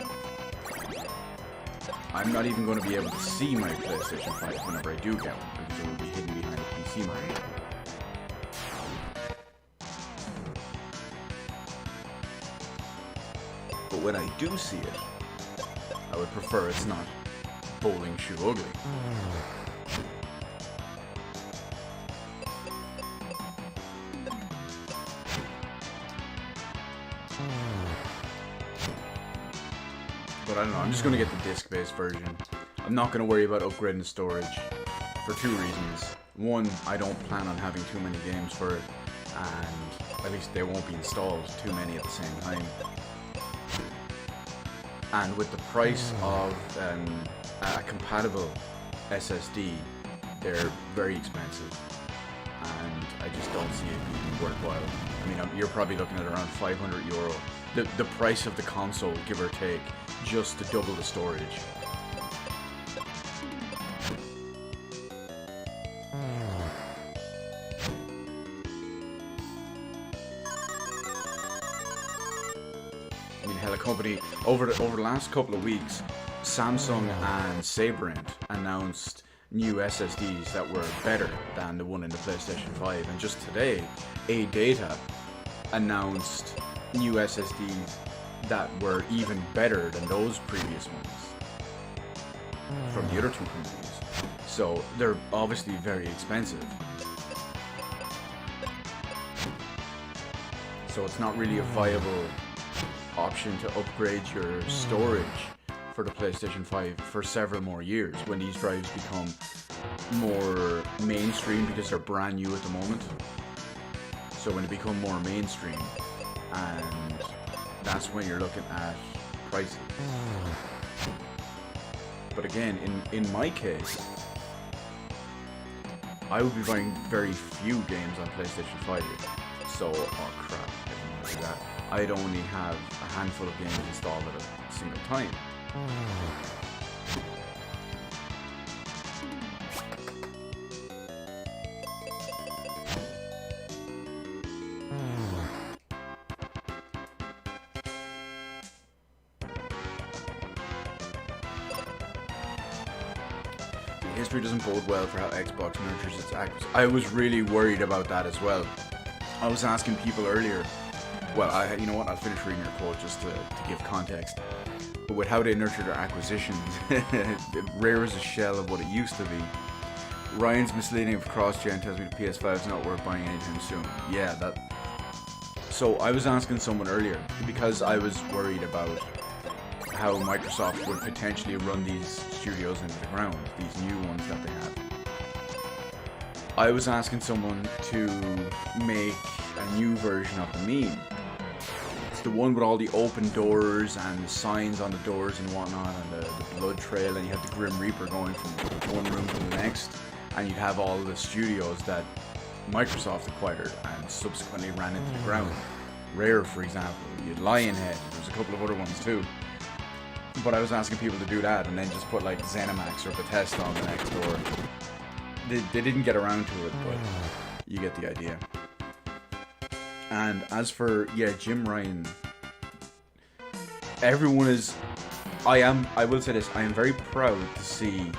I'm not even going to be able to see my PlayStation 5 whenever I do get one, because it will be hidden behind a PC monitor. But when I do see it, I would prefer it's not bowling shoe ugly. But I don't know, I'm just going to get the disc-based version. I'm not going to worry about upgrading the storage for two reasons. One, I don't plan on having too many games for it, and at least they won't be installed too many at the same time. And with the price of a compatible SSD, they're very expensive, and I just don't see it being worthwhile. I mean, you're probably looking at around €500. The price of the console, give or take, just to double the storage. I mean, hell, a company over the last couple of weeks, Samsung and Sabrent announced new SSDs that were better than the one in the PlayStation 5, and just today, ADATA announced new SSDs that were even better than those previous ones from the other two companies. So they're obviously very expensive. So it's not really a viable option to upgrade your storage for the PlayStation 5 for several more years when these drives become more mainstream because they're brand new at the moment. So when they become more mainstream, and that's when you're looking at prices. But again, in my case, I would be buying very few games on PlayStation 5. So, oh crap, I didn't do that. I'd only have a handful of games installed at a single time. History doesn't bode well for how Xbox nurtures its actors. I was really worried about that as well. I was asking people earlier. Well, you know what? I'll finish reading your quote just to give context. But with how they nurture their acquisitions, Rare is a shell of what it used to be. Ryan's misleading of cross-gen tells me the PS5 is not worth buying anytime soon. Yeah, that. So I was asking someone earlier because I was worried about how Microsoft would potentially run these studios into the ground, these new ones that they have. I was asking someone to make a new version of the meme. It's the one with all the open doors and the signs on the doors and whatnot, and the blood trail, and you have the Grim Reaper going from one room to the next, and you'd have all the studios that Microsoft acquired and subsequently ran into the ground. Rare, for example, you had Lionhead, there's a couple of other ones too. But I was asking people to do that and then just put like ZeniMax or Bethesda on the next door. They didn't get around to it, but you get the idea. And as for, yeah, Jim Ryan, everyone is, I will say this, I am very proud to see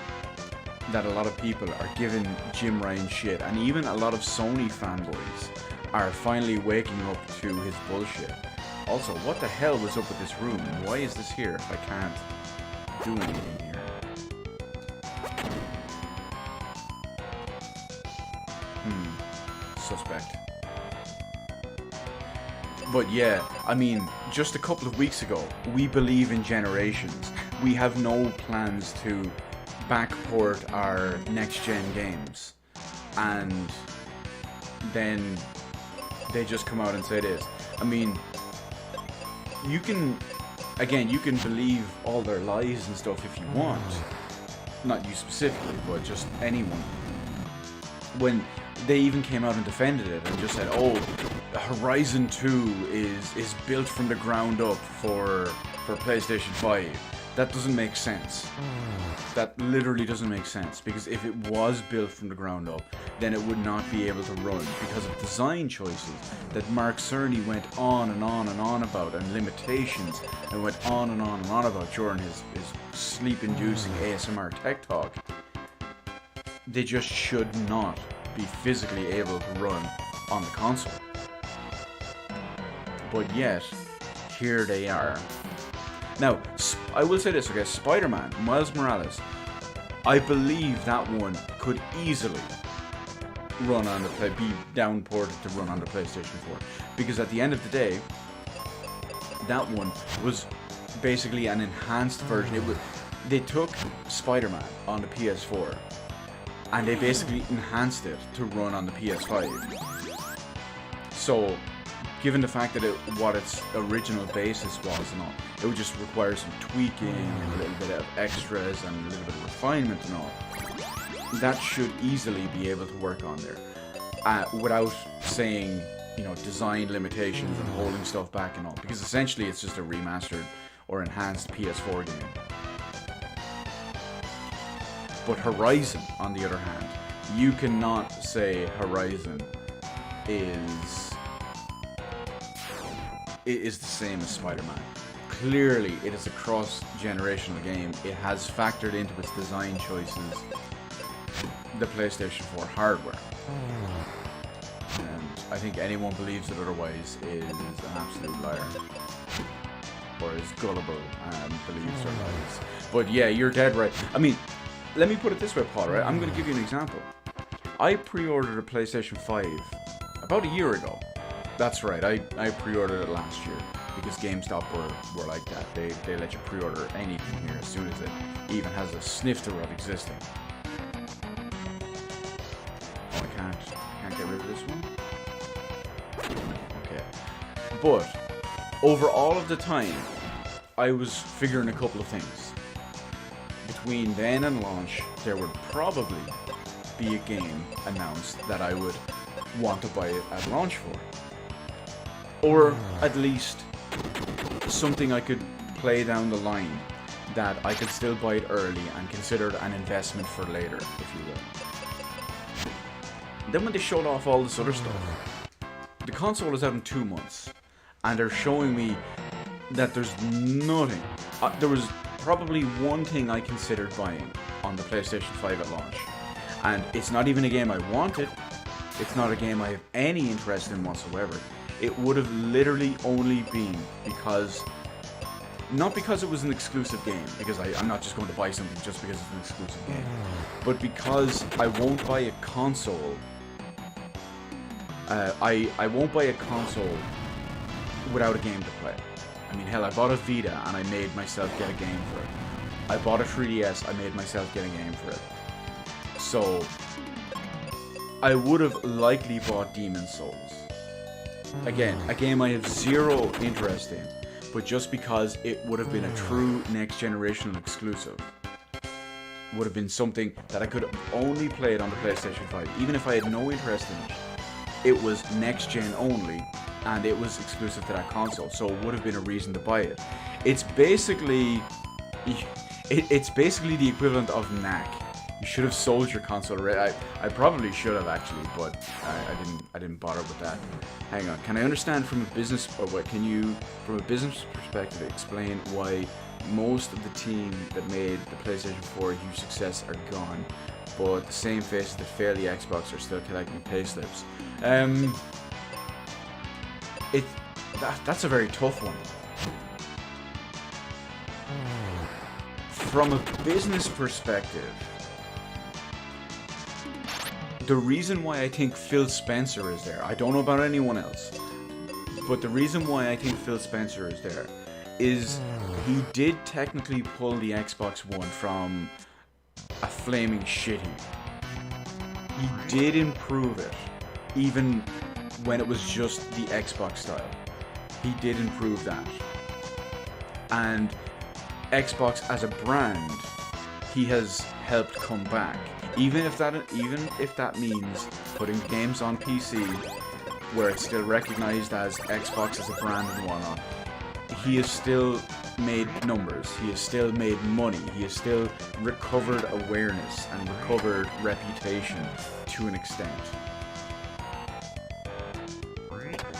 that a lot of people are giving Jim Ryan shit, and even a lot of Sony fanboys are finally waking up to his bullshit. Also, what the hell was up with this room? Why is this here if I can't do anything here? Suspect. But yeah, I mean, just a couple of weeks ago, we believe in generations. We have no plans to backport our next-gen games. And then they just come out and say this. I mean, you can believe all their lies and stuff if you want. Not you specifically, but just anyone. When they even came out and defended it and just said, oh, Horizon 2 is built from the ground up for PlayStation 5. That doesn't make sense. That literally doesn't make sense, because if it was built from the ground up, then it would not be able to run because of design choices that Mark Cerny went on and on and on about, and limitations, and went on and on and on about during his sleep-inducing ASMR tech talk. They just should not be physically able to run on the console. But yet, here they are. Now, I will say this, okay, Spider-Man, Miles Morales, I believe that one could easily run on be downported to run on the PlayStation 4. Because at the end of the day, that one was basically an enhanced version. They took Spider-Man on the PS4 and they basically enhanced it to run on the PS5. So, given the fact that what its original basis was and all, it would just require some tweaking and a little bit of extras and a little bit of refinement and all. That should easily be able to work on there without saying, you know, design limitations and holding stuff back and all, because essentially it's just a remastered or enhanced PS4 game. But Horizon, on the other hand, you cannot say Horizon is the same as Spider-Man. Clearly, it is a cross-generational game. It has factored into its design choices the PlayStation 4 hardware. And I think anyone believes it otherwise is an absolute liar. Or is gullible and believes their lies. But yeah, you're dead right. I mean, let me put it this way, Paul, right? I'm going to give you an example. I pre-ordered a PlayStation 5 about a year ago. That's right, I pre-ordered it last year because GameStop were like that. They let you pre-order anything here as soon as it even has a sniff to it existing. But over all of the time, I was figuring a couple of things. Between then and launch, there would probably be a game announced that I would want to buy it at launch for. Or at least something I could play down the line that I could still buy it early and consider it an investment for later, if you will. Then when they showed off all this other stuff, the console is out in 2 months, and they're showing me that there's nothing. There was probably one thing I considered buying on the PlayStation 5 at launch, and it's not even a game I wanted. It's not a game I have any interest in whatsoever. It would have literally only been because, not because it was an exclusive game, because I'm not just going to buy something just because it's an exclusive game, but because I won't buy a console. I won't buy a console without a game to play. I mean, hell, I bought a Vita and I made myself get a game for it. I bought a 3DS, I made myself get a game for it. So, I would have likely bought Demon's Souls. Again, a game I have zero interest in, but just because it would have been a true next generational exclusive. Would have been something that I could have only played on the PlayStation 5, even if I had no interest in it. It was next gen only, and it was exclusive to that console, so it would have been a reason to buy it. It's basically the equivalent of NAC. You should have sold your console. I probably should have actually, but I didn't bother with that. Hang on. Can I understand from a business, or what? Can you, from a business perspective, explain why most of the team that made the PlayStation 4 a huge success are gone, but the same faces that failed the Xbox are still collecting payslips? That's a very tough one. From a business perspective, the reason why I think Phil Spencer is there, I don't know about anyone else, but the reason why I think Phil Spencer is there is he did technically pull the Xbox One from a flaming shit heap. He did improve it, even when it was just the Xbox style. He did improve that. And Xbox as a brand, he has helped come back. Even if that means putting games on PC where it's still recognized as Xbox as a brand and whatnot, he has still made numbers, he has still made money, he has still recovered awareness and recovered reputation to an extent.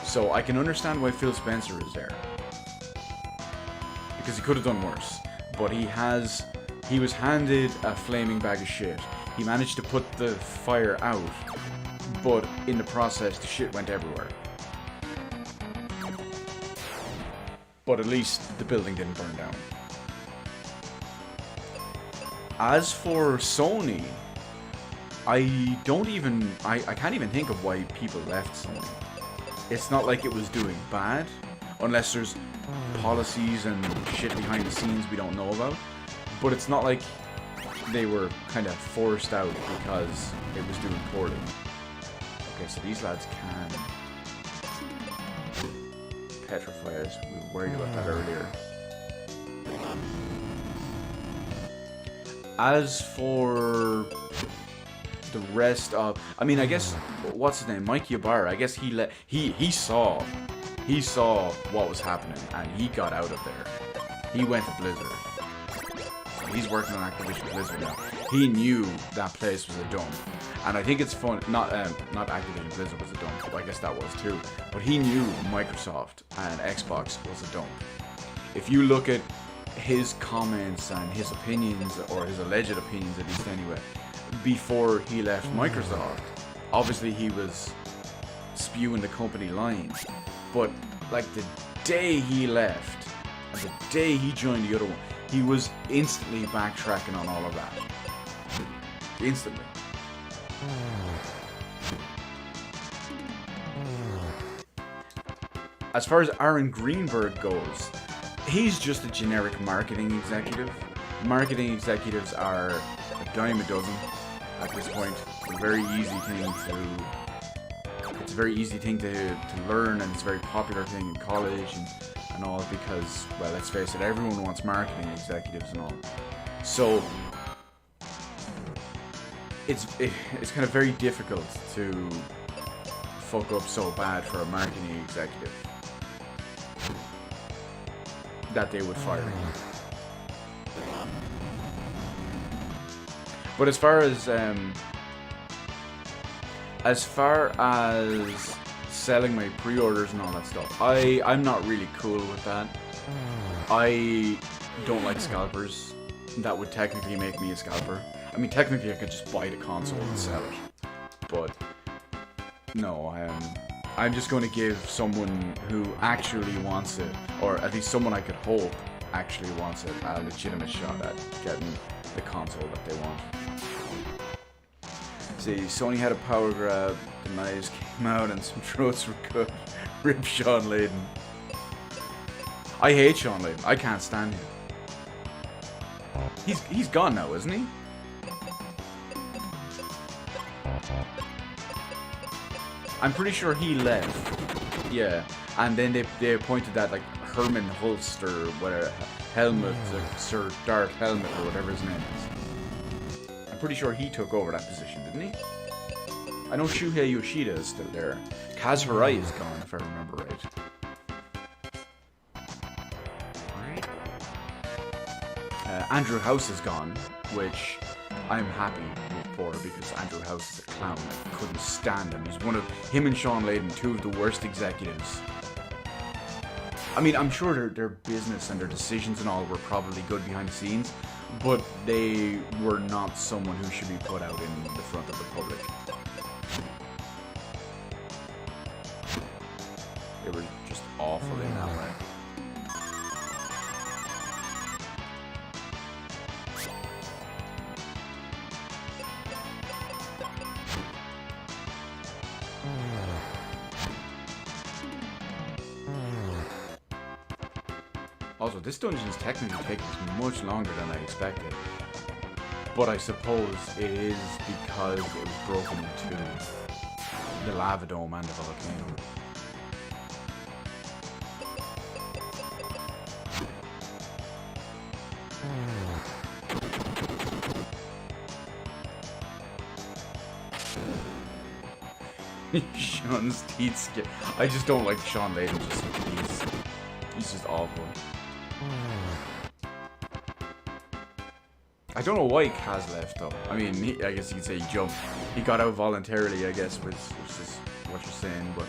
So I can understand why Phil Spencer is there, because he could have done worse, but he was handed a flaming bag of shit. He managed to put the fire out, but in the process the shit went everywhere. But at least the building didn't burn down. As for Sony, I can't even think of why people left Sony. It's not like it was doing bad, unless there's policies and shit behind the scenes we don't know about. But it's not like they were kind of forced out because it was doing poorly. Okay, so these lads can petrify us. We were worried about that earlier. As for the rest of, I mean, I guess, what's his name, Mike Ybarra, I guess he saw what was happening and he got out of there. He went to Blizzard. He's working on Activision Blizzard now. He knew that place was a dump, and I think it's fun. Not Activision Blizzard was a dump, but I guess that was too. But he knew Microsoft and Xbox was a dump. If you look at his comments and his opinions, or his alleged opinions at least anyway, before he left Microsoft, obviously he was spewing the company lines. But like the day he left, and the day he joined the other one, he was instantly backtracking on all of that. Instantly. As far as Aaron Greenberg goes, he's just a generic marketing executive. Marketing executives are a dime a dozen at this point. It's a very easy thing to it's a very easy thing to learn, and it's a very popular thing in college and all, because, well, let's face it, everyone wants marketing executives and all. So it's kind of very difficult to fuck up so bad for a marketing executive that they would fire you. But as far as selling my pre-orders and all that stuff, I'm not really cool with that. I don't like scalpers. That would technically make me a scalper. I mean, technically I could just buy the console and sell it. But no, I'm just going to give someone who actually wants it, or at least someone I could hope actually wants it, a legitimate shot at getting the console that they want. See, Sony had a power grab, the knives came out and some throats were cut. Rip Shawn Layden. I hate Shawn Layden. I can't stand him. He's gone now, isn't he? I'm pretty sure he left. Yeah. And then they appointed that, like, Herman Hulst or whatever, Helmut, Sir Darth Helmet or whatever his name is. I'm pretty sure he took over that position, didn't he? I know Shuhei Yoshida is still there. Kaz Hirai is gone, if I remember right. Andrew House is gone, which I'm happy for, because Andrew House is a clown. I couldn't stand him. He's him and Shawn Layden, two of the worst executives. I mean, I'm sure their business and their decisions and all were probably good behind the scenes, but they were not someone who should be put out in the front of the public. They were just awful in that way. Also, this dungeon is technically taking much longer than I expected. But I suppose it is because it was broken into the lava dome and the volcano. Shawn's teeth. I just don't like Shawn Layden. He's just awful. I don't know why Kaz left though. I mean, I guess you could say he jumped. He got out voluntarily, I guess, which is what you're saying, but...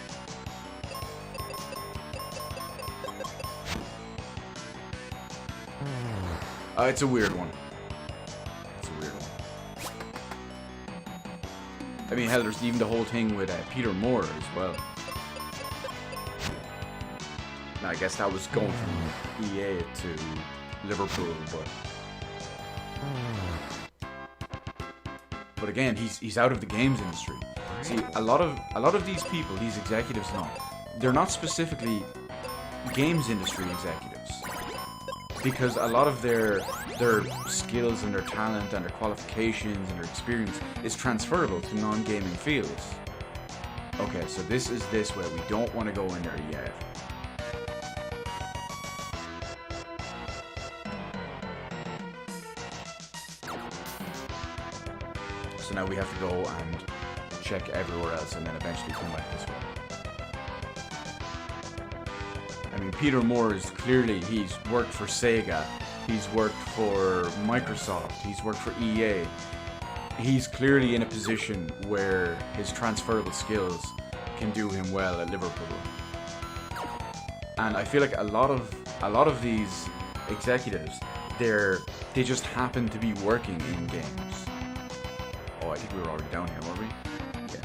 it's a weird one. It's a weird one. I mean, hell, there's even the whole thing with Peter Moore as well. Now, I guess that was going from EA to Liverpool, but again, he's out of the games industry. See, a lot of these people, these executives now, they're not specifically games industry executives, because a lot of their skills and their talent and their qualifications and their experience is transferable to non-gaming fields. Okay, so this is this way. We don't want to go in there yet. So now we have to go and check everywhere else and then eventually come back this way. I mean, Peter Moore is clearly, he's worked for Sega, he's worked for Microsoft, he's worked for EA. He's clearly in a position where his transferable skills can do him well at Liverpool. And I feel like a lot of these executives, they just happen to be working in games. Oh, I think we were already down here, were we? Yeah.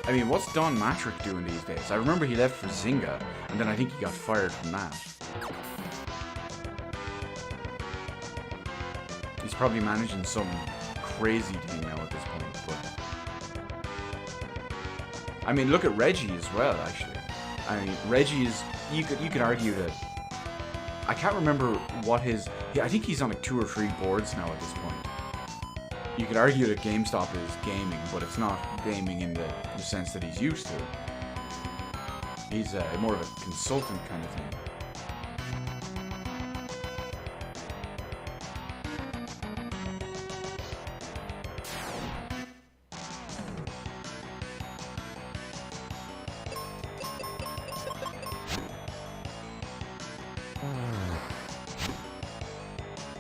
I mean, what's Don Matrick doing these days? I remember he left for Zynga, and then I think he got fired from that. He's probably managing some crazy thing now at this point, but... I mean, look at Reggie as well, actually. I mean, Reggie is... You could argue that... I can't remember what his... Yeah, I think he's on like 2 or 3 boards now at this point. You could argue that GameStop is gaming, but it's not gaming in the sense that he's used to. He's more of a consultant kind of thing.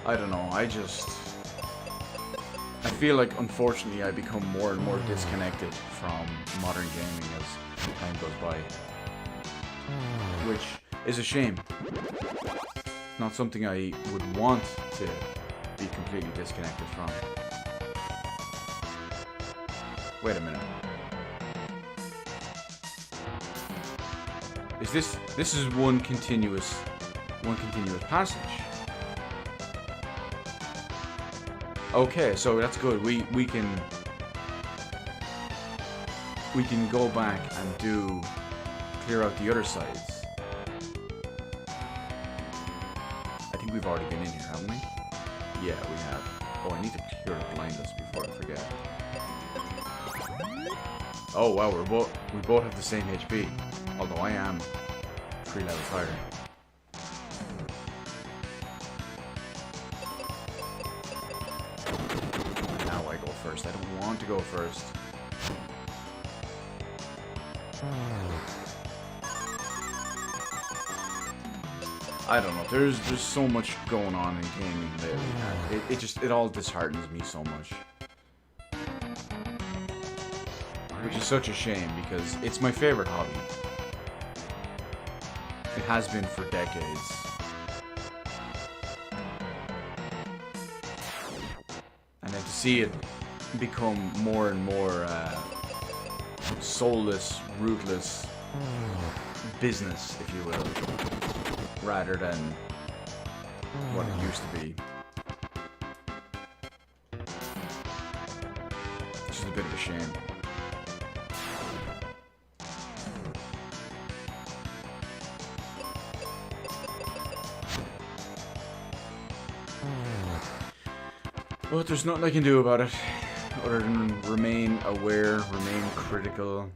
I don't know, I feel like, unfortunately, I become more and more disconnected from modern gaming as time goes by. Which is a shame. Not something I would want to be completely disconnected from. Wait a minute. This is one continuous passage. Okay, so that's good. We can go back and clear out the other sides. I think we've already been in here, haven't we? Yeah, we have. Oh, I need to clear the blindness before I forget. Oh wow, we both have the same HP. Although I am 3 levels higher. First. I don't want to go first. I don't know. There's so much going on in gaming lately. It all disheartens me so much. Which is such a shame because it's my favorite hobby. It has been for decades. And then to see it become more and more soulless, rootless business, if you will, rather than what it used to be. Which is a bit of a shame. But there's nothing I can do about it. Other than remain aware, remain critical,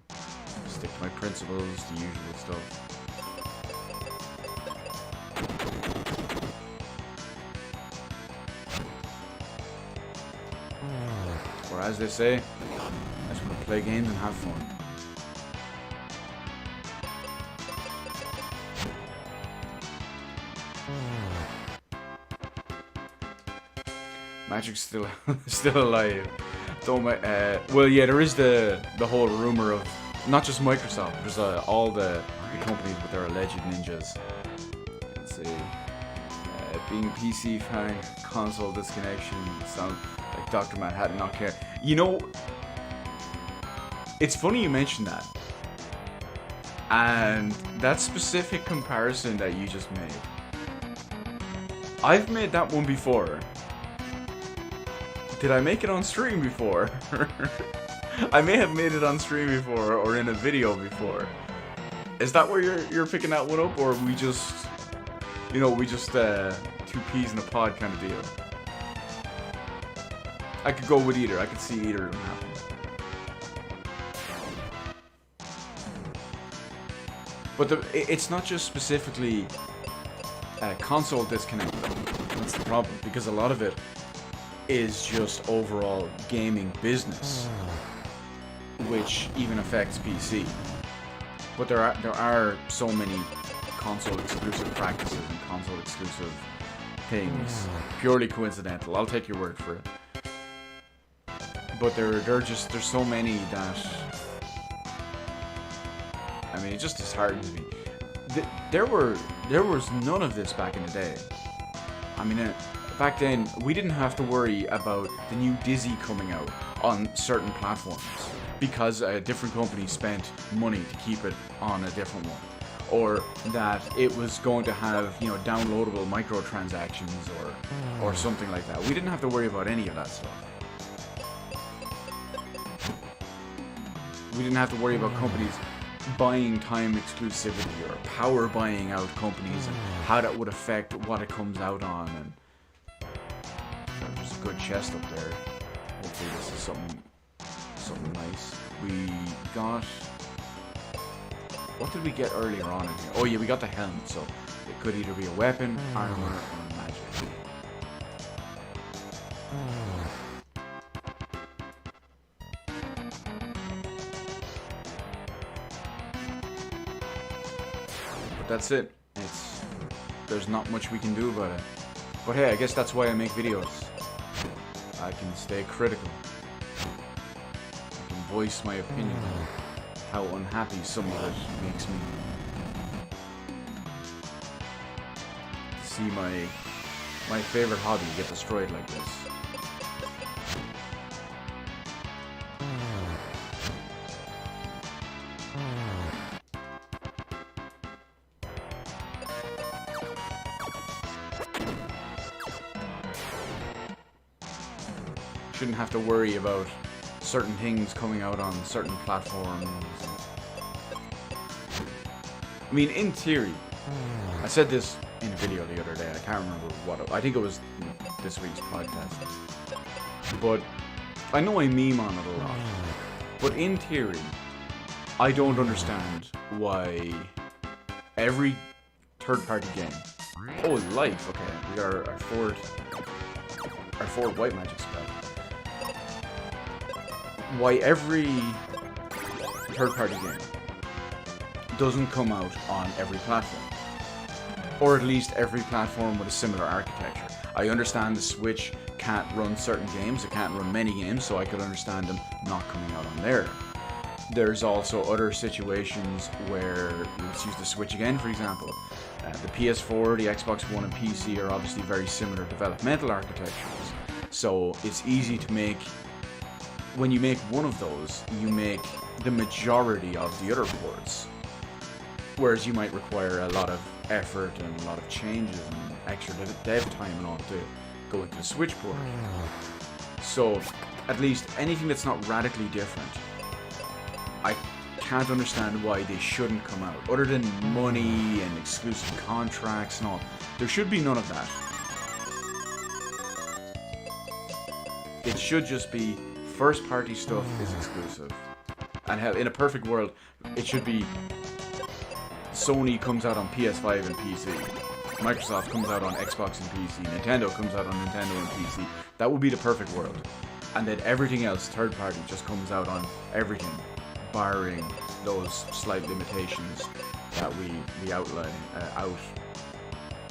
stick to my principles, the usual stuff. Or as they say, I just want to play games and have fun. Magic's still alive. Well, yeah, there is the whole rumor of not just Microsoft. There's all the companies with their alleged ninjas. Let's see, being PC fan, console disconnection. Sound like Dr. Manhattan not care. You know, it's funny you mentioned that, and that specific comparison that you just made. I've made that one before. Did I make it on stream before? I may have made it on stream before or in a video before. Is that where you're picking that one up, or are we just, you know, two peas in a pod kind of deal? I could go with either. I could see either of them happen. But it's not just specifically console disconnect though. That's the problem, because a lot of it is just overall gaming business, which even affects PC. But there are so many console exclusive practices and console exclusive things, purely coincidental. I'll take your word for it. But there's so many that, I mean, it just disheartens me. There was none of this back in the day. I mean, back then, we didn't have to worry about the new Dizzy coming out on certain platforms because a different company spent money to keep it on a different one, or that it was going to have, you know, downloadable microtransactions or something like that. We didn't have to worry about any of that stuff. We didn't have to worry about companies buying time exclusivity or power buying out companies and how that would affect what it comes out on. And there's a good chest up there. Hopefully this is something nice. We got... What did we get earlier on in here? Oh yeah, we got the helmet, so it could either be a weapon, armor, or magic. But that's it. There's not much we can do about it. But hey, I guess that's why I make videos. I can stay critical. I can voice my opinion on how unhappy some of it makes me. See my favorite hobby get destroyed like this. Shouldn't have to worry about certain things coming out on certain platforms. I mean, in theory, I said this in a video the other day. I can't remember what. I think it was this week's podcast. But I know I meme on it a lot. But in theory, I don't understand why every third-party game. Oh, life. Okay, we got our fourth white magic spell. Why every third-party game doesn't come out on every platform, or at least every platform with a similar architecture. I understand the Switch can't run certain games, it can't run many games, so I could understand them not coming out on there. There's also other situations where, let's use the Switch again for example, the PS4, the Xbox One and PC are obviously very similar developmental architectures, so it's easy to make. When you make one of those, you make the majority of the other ports. Whereas you might require a lot of effort and a lot of changes and extra dev time and all to go into the Switch port. So, at least anything that's not radically different, I can't understand why they shouldn't come out. Other than money and exclusive contracts and all, there should be none of that. It should just be first-party stuff is exclusive. And hell, in a perfect world, it should be Sony comes out on PS5 and PC. Microsoft comes out on Xbox and PC. Nintendo comes out on Nintendo and PC. That would be the perfect world. And then everything else, third-party, just comes out on everything, barring those slight limitations that we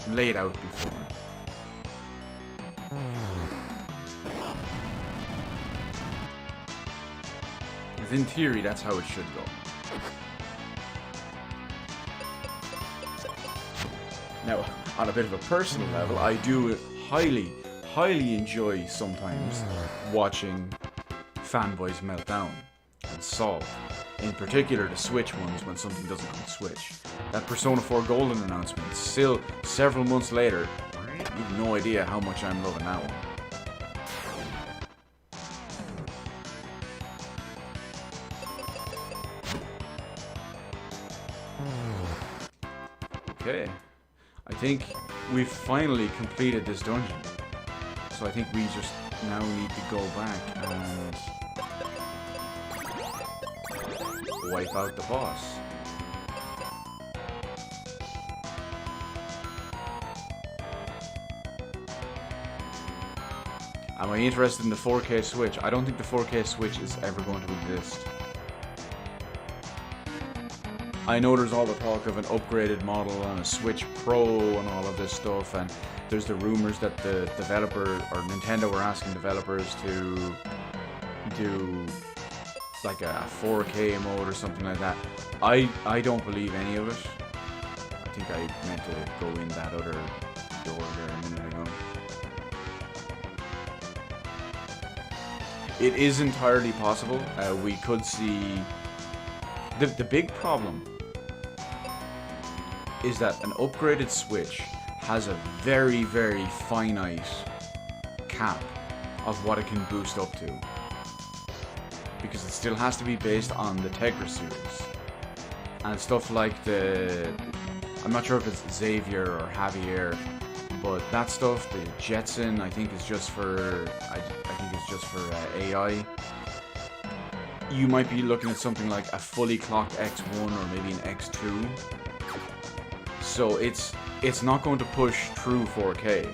laid out before. In theory, that's how it should go. Now, on a bit of a personal level, I do highly enjoy sometimes watching fanboys melt down and solve. In particular, the Switch ones when something doesn't come to Switch. That Persona 4 Golden announcement, still several months later, you have no idea how much I'm loving that one. Okay, I think we've finally completed this dungeon, so I think we just now need to go back and wipe out the boss. Am I interested in the 4K Switch? I don't think the 4K Switch is ever going to exist. I know there's all the talk of an upgraded model and a Switch Pro and all of this stuff, and there's the rumors that the developer or Nintendo were asking developers to do like a 4K mode or something like that. I don't believe any of it. I think I meant to go in that other door there a minute ago. It is entirely possible. We could see the big problem is that an upgraded Switch has a very, very finite cap of what it can boost up to. Because it still has to be based on the Tegra series. And stuff like I'm not sure if it's Xavier or Javier, but that stuff, the Jetson, I think is just for, I think it's just for AI. You might be looking at something like a fully clocked X1 or maybe an X2. So it's not going to push true 4K.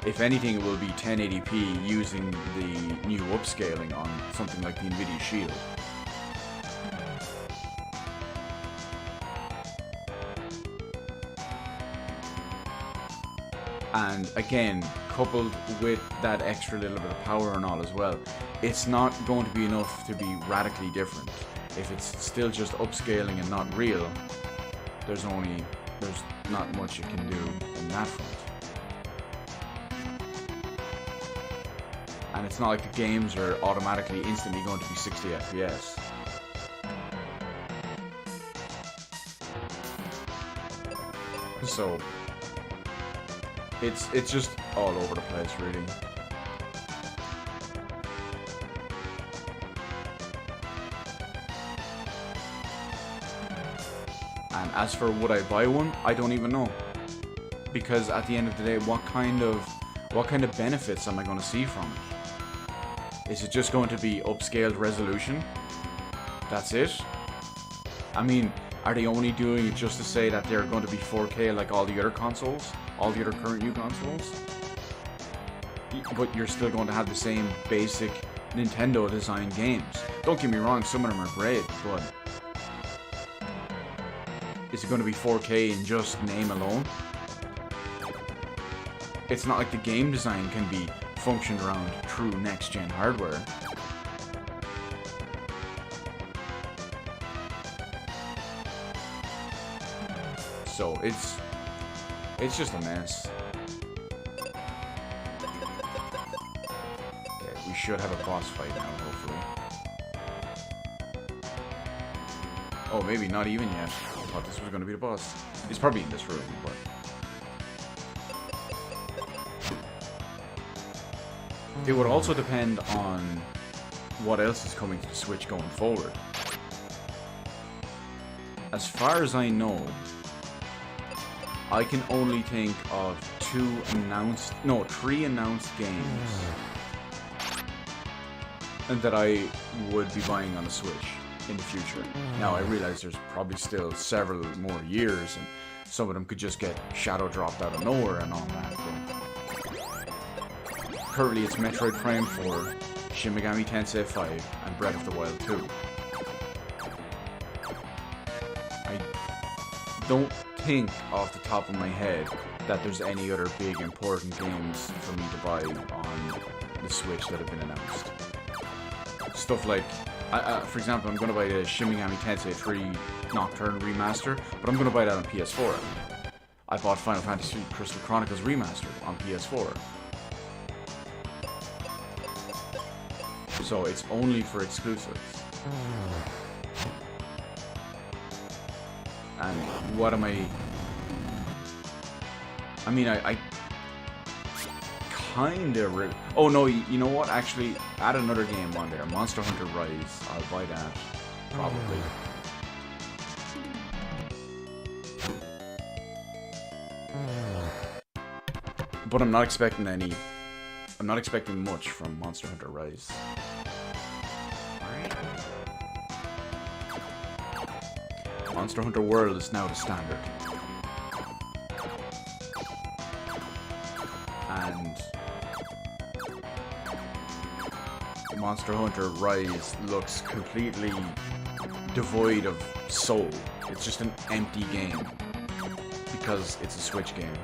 If anything, it will be 1080p using the new upscaling on something like the Nvidia Shield. And again, coupled with that extra little bit of power and all as well, it's not going to be enough to be radically different. If it's still just upscaling and not real, there's not much you can do in that front. And it's not like the games are automatically instantly going to be 60 FPS. So it's just all over the place, really. And as for would I buy one, I don't even know. Because at the end of the day, what kind of benefits am I going to see from it? Is it just going to be upscaled resolution? That's it? I mean, are they only doing it just to say that they're going to be 4K like all the other consoles? All the other current new consoles? But you're still going to have the same basic Nintendo design games. Don't get me wrong, some of them are great, but is it going to be 4K in just name alone? It's not like the game design can be functioned around true next-gen hardware. So it's just a mess. Okay, we should have a boss fight now, hopefully. Oh, maybe not even yet. I thought this was going to be the boss. It's probably in this room, but it would also depend on what else is coming to the Switch going forward. As far as I know, I can only think of 3 announced games that I would be buying on the Switch in the future. Now, I realize there's probably still several more years, and some of them could just get shadow dropped out of nowhere and all that, but currently it's Metroid Prime 4, Shin Megami Tensei 5, and Breath of the Wild 2. I don't think off the top of my head that there's any other big important games for me to buy on the Switch that have been announced. Stuff like, for example, I'm going to buy the Shin Megami Tensei 3 Nocturne Remaster, but I'm going to buy that on PS4. I bought Final Fantasy Crystal Chronicles Remastered on PS4. So it's only for exclusives. And what am I mean, I kinda oh no, you know what? Actually, add another game on there. Monster Hunter Rise. I'll buy that. Probably. But I'm not expecting much from Monster Hunter Rise. Monster Hunter World is now the standard. And Monster Hunter Rise looks completely devoid of soul. It's just an empty game because it's a Switch game.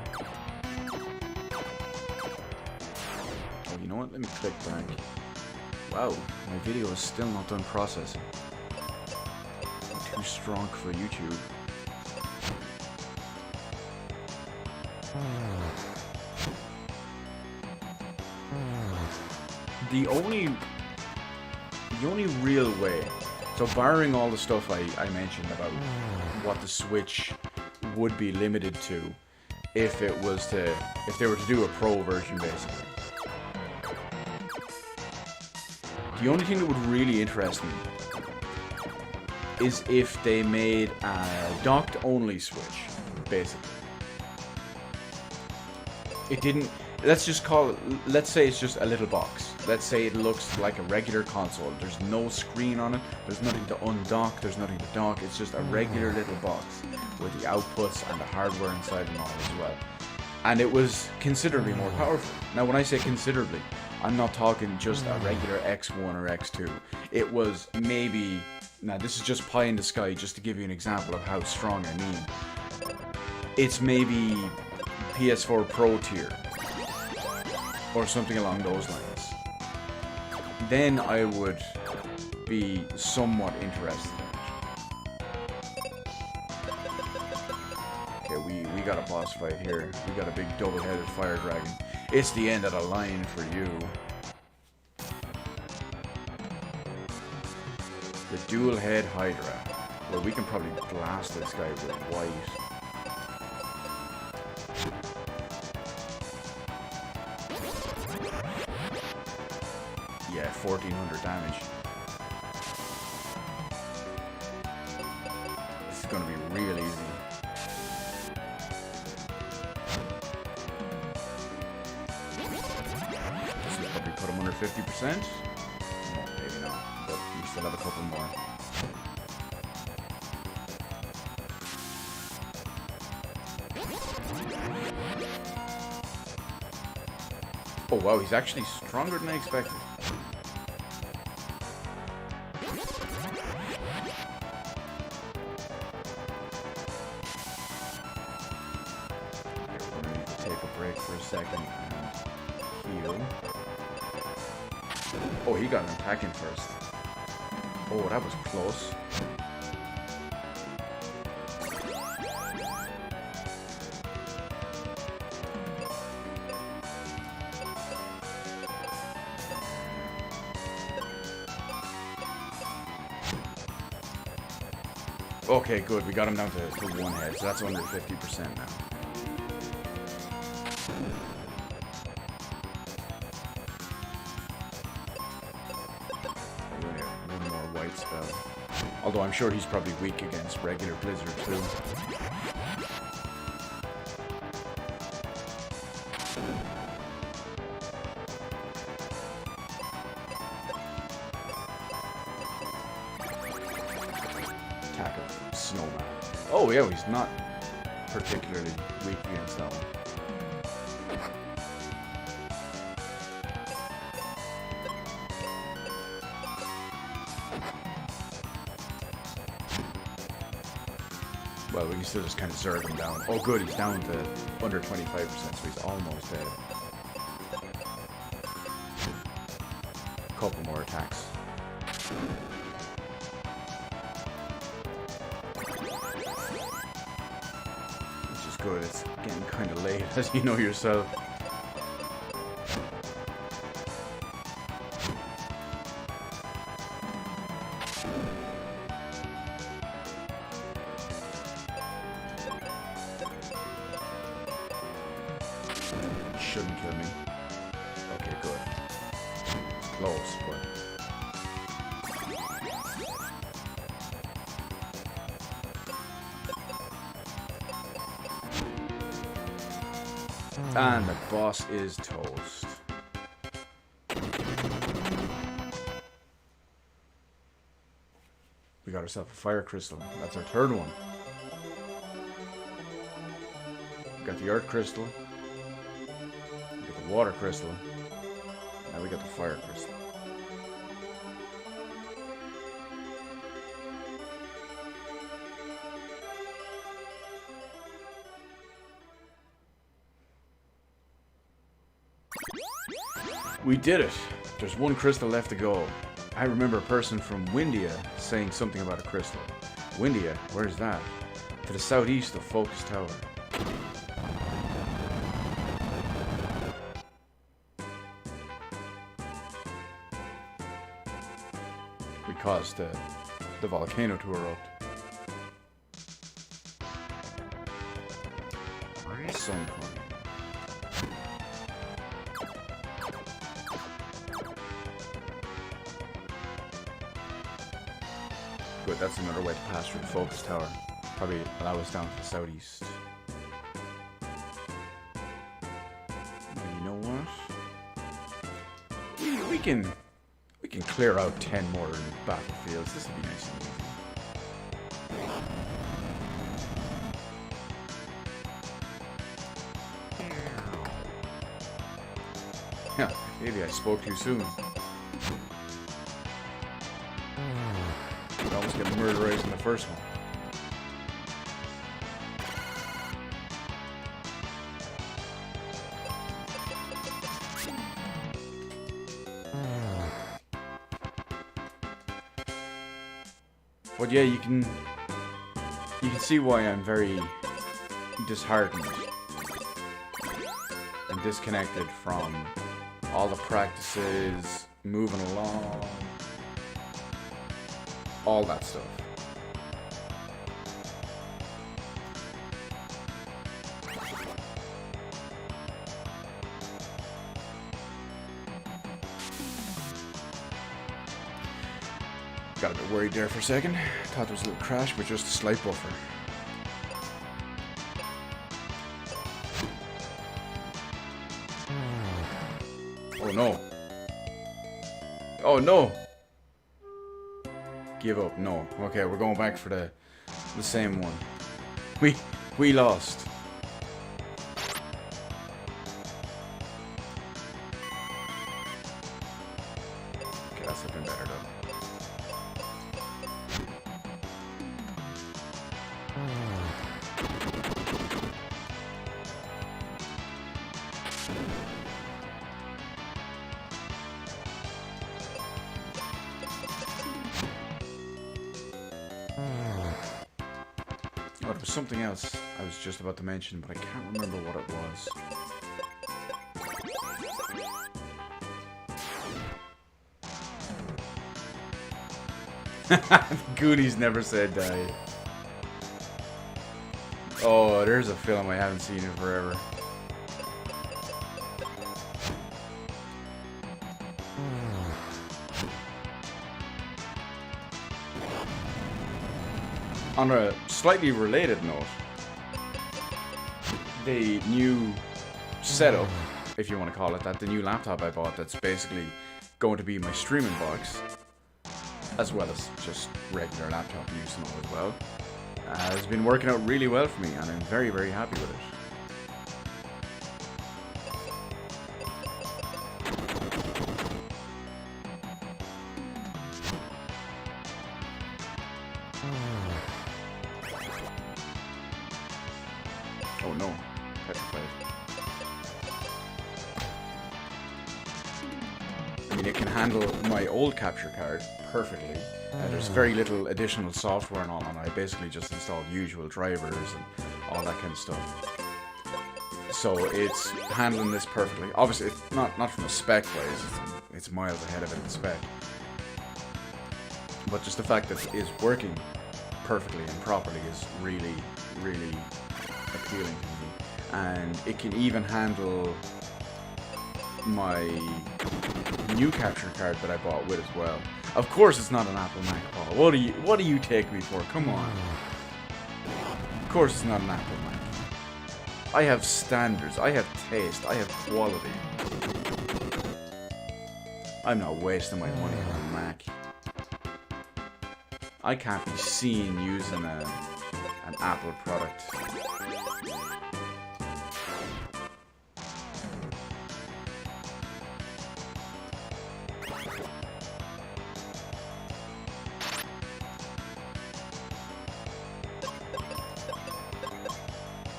Oh, you know what? Let me click back. Wow, my video is still not done processing. Too strong for YouTube. The only real way, so barring all the stuff I mentioned about what the Switch would be limited to if they were to do a pro version, basically. The only thing that would really interest me is if they made a docked only Switch, basically. It didn't, let's just call it, let's say it's just a little box. Let's say it looks like a regular console. There's no screen on it, there's nothing to undock, there's nothing to dock. It's just a regular little box with the outputs and the hardware inside and all as well. And it was considerably more powerful. Now when I say considerably, I'm not talking just a regular X1 or X2. It was maybe, now this is just pie in the sky, just to give you an example of how strong I mean. It's maybe PS4 Pro tier, or something along those lines. Then I would be somewhat interested in it. Okay, we got a boss fight here. We got a big double-headed fire dragon. It's the end of the line for you. The dual-head Hydra. Well, we can probably blast this guy with white. Yeah, 1400 damage. This is gonna be real easy. This will probably put him under 50%. Oh, maybe not, but we still have a couple more. Oh wow, he's actually stronger than I expected. For a second and heal. Oh, he got an attack in first. Oh, that was close. Okay, good. We got him down to one head, so that's under 50% now. Although I'm sure he's probably weak against regular Blizzard too. Attack of Snowman. Oh yeah, he's not particularly weak against that one. Well, we can still just kind of zerg him down. Oh good, he's down to under 25%, so he's almost dead. A couple more attacks. Which is good, it's getting kind of late, as you know yourself. Shouldn't kill me. Okay, good. It's close, but... And the boss is toast. We got ourselves a fire crystal. That's our third one. We got the earth crystal. Water crystal. Now we got the fire crystal. We did it. There's one crystal left to go. I remember a person from Windia saying something about a crystal. Windia? Where's that? To the southeast of Focus Tower. Caused the volcano to erupt. Sun coin. Good, that's another way to pass through the focus tower. Probably allow us down to the southeast. You know what? We can clear out 10 more battlefields. This would be nice and easy. Yeah, maybe I spoke too soon. We almost get murderized in the first one. But yeah, you can see why I'm very disheartened and disconnected from all the practices, moving along, all that stuff. Got a bit worried there for a second. Thought there was a little crash, but just a slight buffer. Oh no. Oh no. Give up. No. Okay, we're going back for the same one. We lost. Okay, that's looking better though. Oh, there was something else I was just about to mention, but I can't remember what it was. Goonies never said die. Oh, there's a film I haven't seen in forever. On a slightly related note, the new setup, if you want to call it that, the new laptop I bought that's basically going to be my streaming box, as well as just regular laptop use and all as well, has been working out really well for me, and I'm very, very happy with it. Oh no, petrified. I mean, it can handle my old capture card perfectly. There's very little additional software and all on it. I basically just installed usual drivers and all that kind of stuff. So it's handling this perfectly. Obviously, it's not from a spec wise, it's miles ahead of it in spec. But just the fact that it's working perfectly and properly is really, really appealing to me. And it can even handle my new capture card that I bought with as well. Of course it's not an Apple Mac, Paul. What do you take me for? Come on. Of course it's not an Apple Mac. I have standards, I have taste, I have quality. I'm not wasting my money on a Mac. I can't be seen using an Apple product.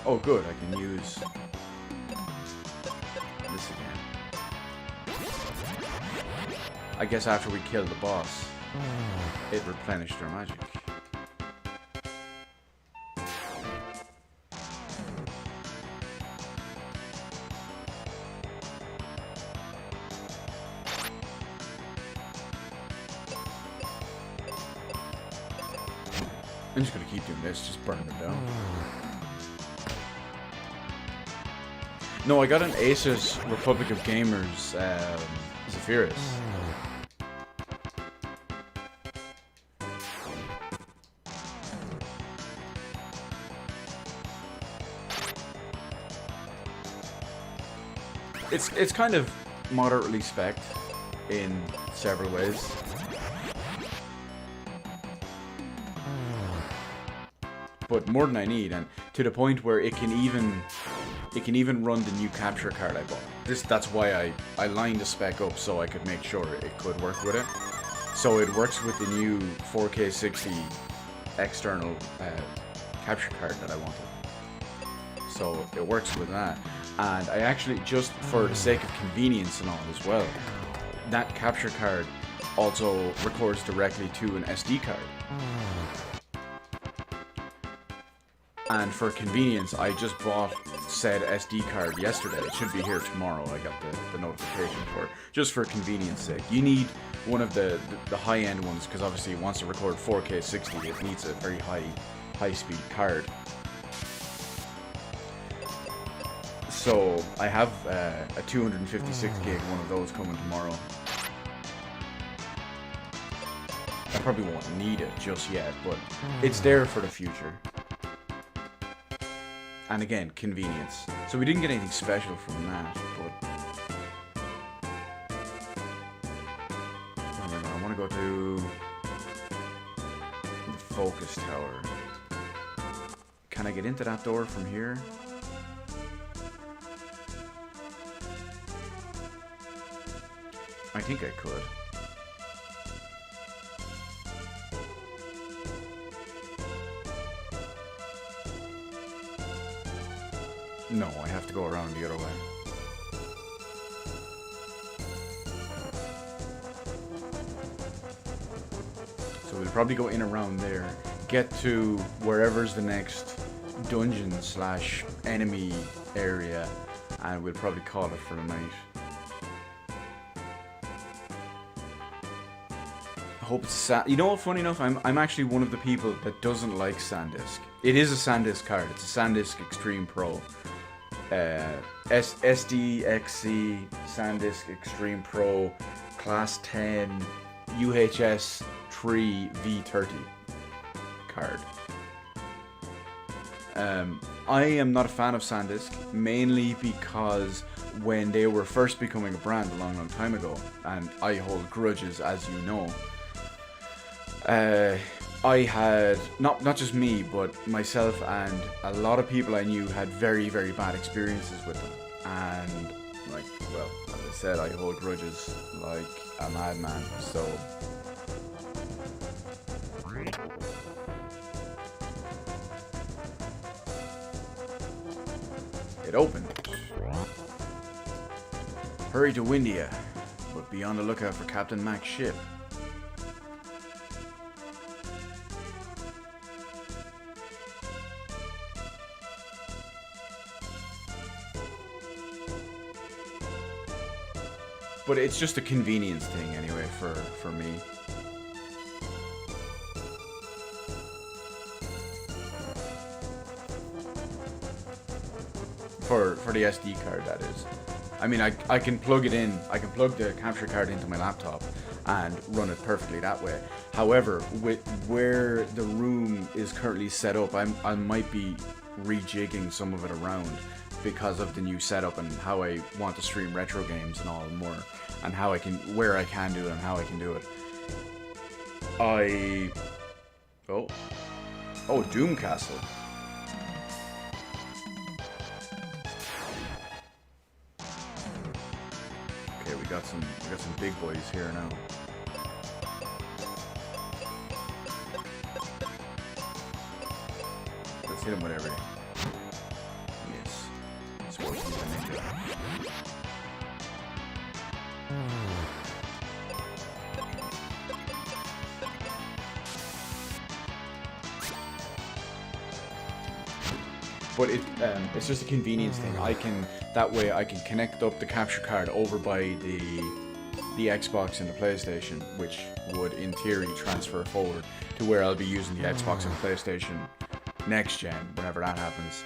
Oh good, I can use this again. I guess after we killed the boss, it replenished our magic. I'm just gonna keep doing this, just burning them down. No, I got an Asus Republic of Gamers Zephyrus. it's kind of moderately spec'd in several ways. But more than I need, and to the point where it can even run the new capture card I bought. That's why I lined the spec up so I could make sure it could work with it. So it works with the new 4K 60 external capture card that I wanted. So it works with that. And I actually, just for the sake of convenience and all as well, that capture card also records directly to an SD card. And for convenience, I just bought said SD card yesterday. It should be here tomorrow. I got the notification for it. Just for convenience sake. You need one of the high-end ones, because obviously it wants to record 4K 60. It needs a very high-speed card. So I have a 256 gig one of those coming tomorrow. I probably won't need it just yet, but it's there for the future. And again, convenience. So we didn't get anything special from that, but I want to go to the focus tower. Can I get into that door from here? I think I could. No, I have to go around the other way. So we'll probably go in around there, get to wherever's the next dungeon / enemy area, and we'll probably call it for the night. I hope it's you know what, funny enough, I'm actually one of the people that doesn't like SanDisk. It is a SanDisk card. It's a SanDisk Extreme Pro. SDXC SanDisk Extreme Pro Class 10 UHS 3 V30 card. I am not a fan of SanDisk, mainly because when they were first becoming a brand a long time ago, and I hold grudges, as you know, I had, not just me, but myself and a lot of people I knew had very, very bad experiences with them. And, like, well, as I said, I hold grudges like a madman, so... It opened. Hurry to Windia, but be on the lookout for Captain Mac's ship. But it's just a convenience thing anyway for me. For the SD card, that is. I mean, I can plug it in, I can plug the capture card into my laptop and run it perfectly that way. However, with where the room is currently set up, I might be rejigging some of it around because of the new setup and how I want to stream retro games and all more, and how I can, where I can do it and how I can do it. Oh, Doom Castle. Okay, we got some big boys here now. Let's hit him with everything. Yes. It's worth keeping in. But it's just a convenience thing. That way I can connect up the capture card over by the Xbox and the PlayStation, which would in theory transfer forward to where I'll be using the Xbox and PlayStation next gen whenever that happens.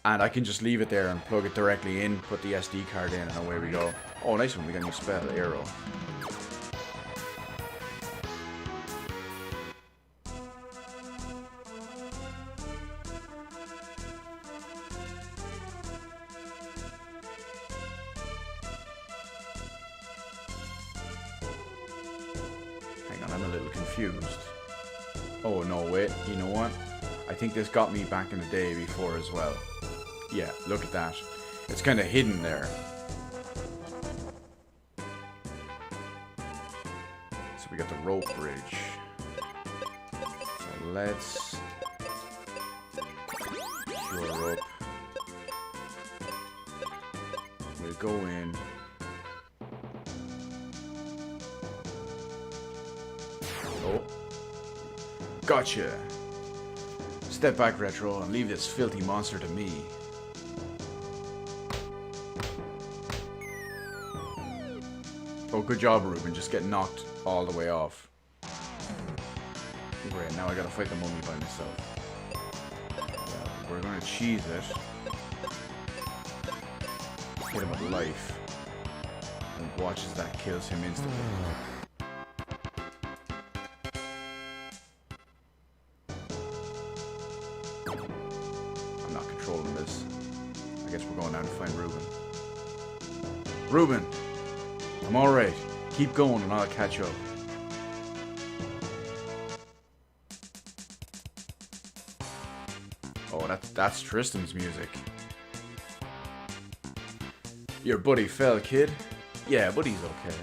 And I can just leave it there and plug it directly in, put the SD card in, and away we go. Oh, nice one, we got a new spell, Arrow. Hang on, I'm a little confused. Oh, no, wait. You know what? I think this got me back in the day before as well. Yeah, look at that. It's kind of hidden there. So we got the rope bridge. So let's cure up. We'll go in. Oh. Gotcha. Step back, Retro, and leave this filthy monster to me. Oh, good job, Ruben. Just get knocked all the way off. Great, now I gotta fight the mummy by myself. Yeah, we're gonna cheese it. Hit him with life. And watch as that kills him instantly. I'm not controlling this. I guess we're going down to find Ruben. Ruben! I'm alright. Keep going and I'll catch up. Oh, that's Tristan's music. Your buddy fell, kid? Yeah, buddy's okay.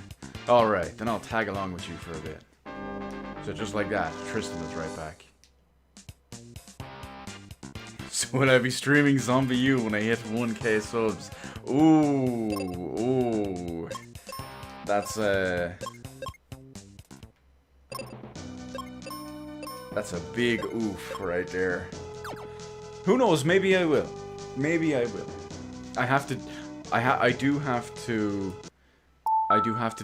Alright, then I'll tag along with you for a bit. So just like that, Tristan is right back. So will I be streaming Zombie U when I hit 1k subs? Ooh. That's a big oof right there. Who knows? Maybe I will. Maybe I will. I do have to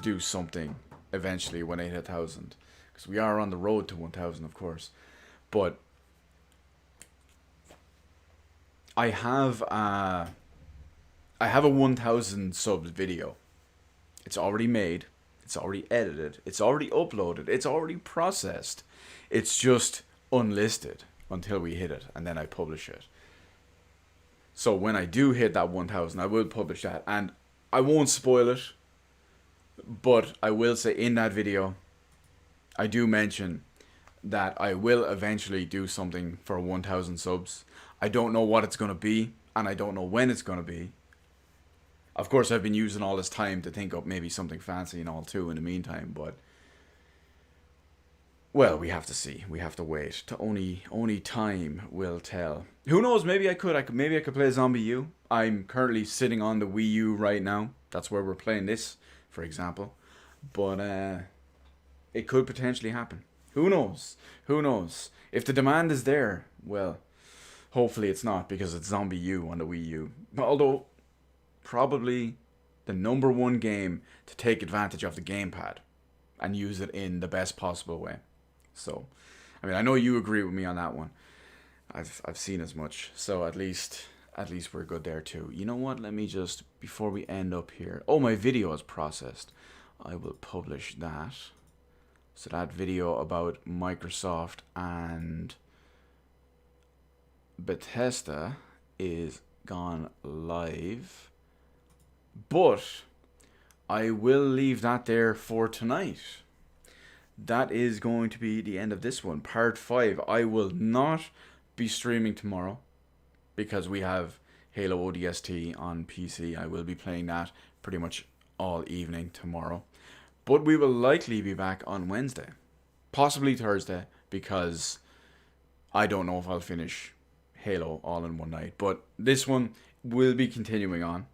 do something eventually when I hit 1,000, because we are on the road to 1,000, of course. But I have a 1,000 subs video. It's already made, it's already edited, it's already uploaded, it's already processed. It's just unlisted until we hit it, and then I publish it. So when I do hit that 1,000, I will publish that, and I won't spoil it, but I will say in that video, I do mention that I will eventually do something for 1,000 subs. I don't know what it's going to be, and I don't know when it's going to be. Of course, I've been using all this time to think up maybe something fancy and all too in the meantime, but well, we have to see. We have to wait. Only time will tell. Who knows? Maybe I could play Zombie U. I'm currently sitting on the Wii U right now. That's where we're playing this, for example. But it could potentially happen. Who knows? Who knows? If the demand is there, well, hopefully it's not, because it's Zombie U on the Wii U. Although probably the #1 game to take advantage of the gamepad and use it in the best possible way. So, I mean, I know you agree with me on that one. I've seen as much. So at least we're good there too. You know what? Let me just, before we end up here. Oh, my video is processed. I will publish that. So that video about Microsoft and Bethesda is gone live. But I will leave that there for tonight. That is going to be the end of this one. Part 5. I will not be streaming tomorrow because we have Halo ODST on PC. I will be playing that pretty much all evening tomorrow. But we will likely be back on Wednesday. Possibly Thursday, because I don't know if I'll finish Halo all in one night. But this one will be continuing on.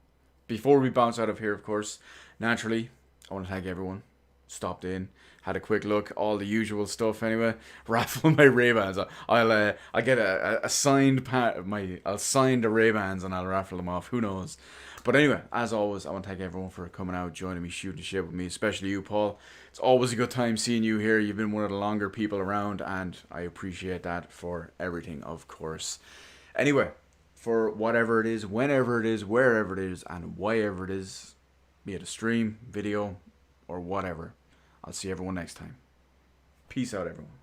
Before we bounce out of here, of course, naturally, I want to thank everyone. Stopped in, had a quick look, all the usual stuff anyway. Raffle my Ray-Bans. I'll get a signed I'll sign the Ray-Bans and I'll raffle them off. Who knows? But anyway, as always, I want to thank everyone for coming out, joining me, shooting shit with me, especially you, Paul. It's always a good time seeing you here. You've been one of the longer people around, and I appreciate that for everything, of course. Anyway, for whatever it is, whenever it is, wherever it is, and whyever it is, be it a stream, video, or whatever, I'll see everyone next time. Peace out, everyone.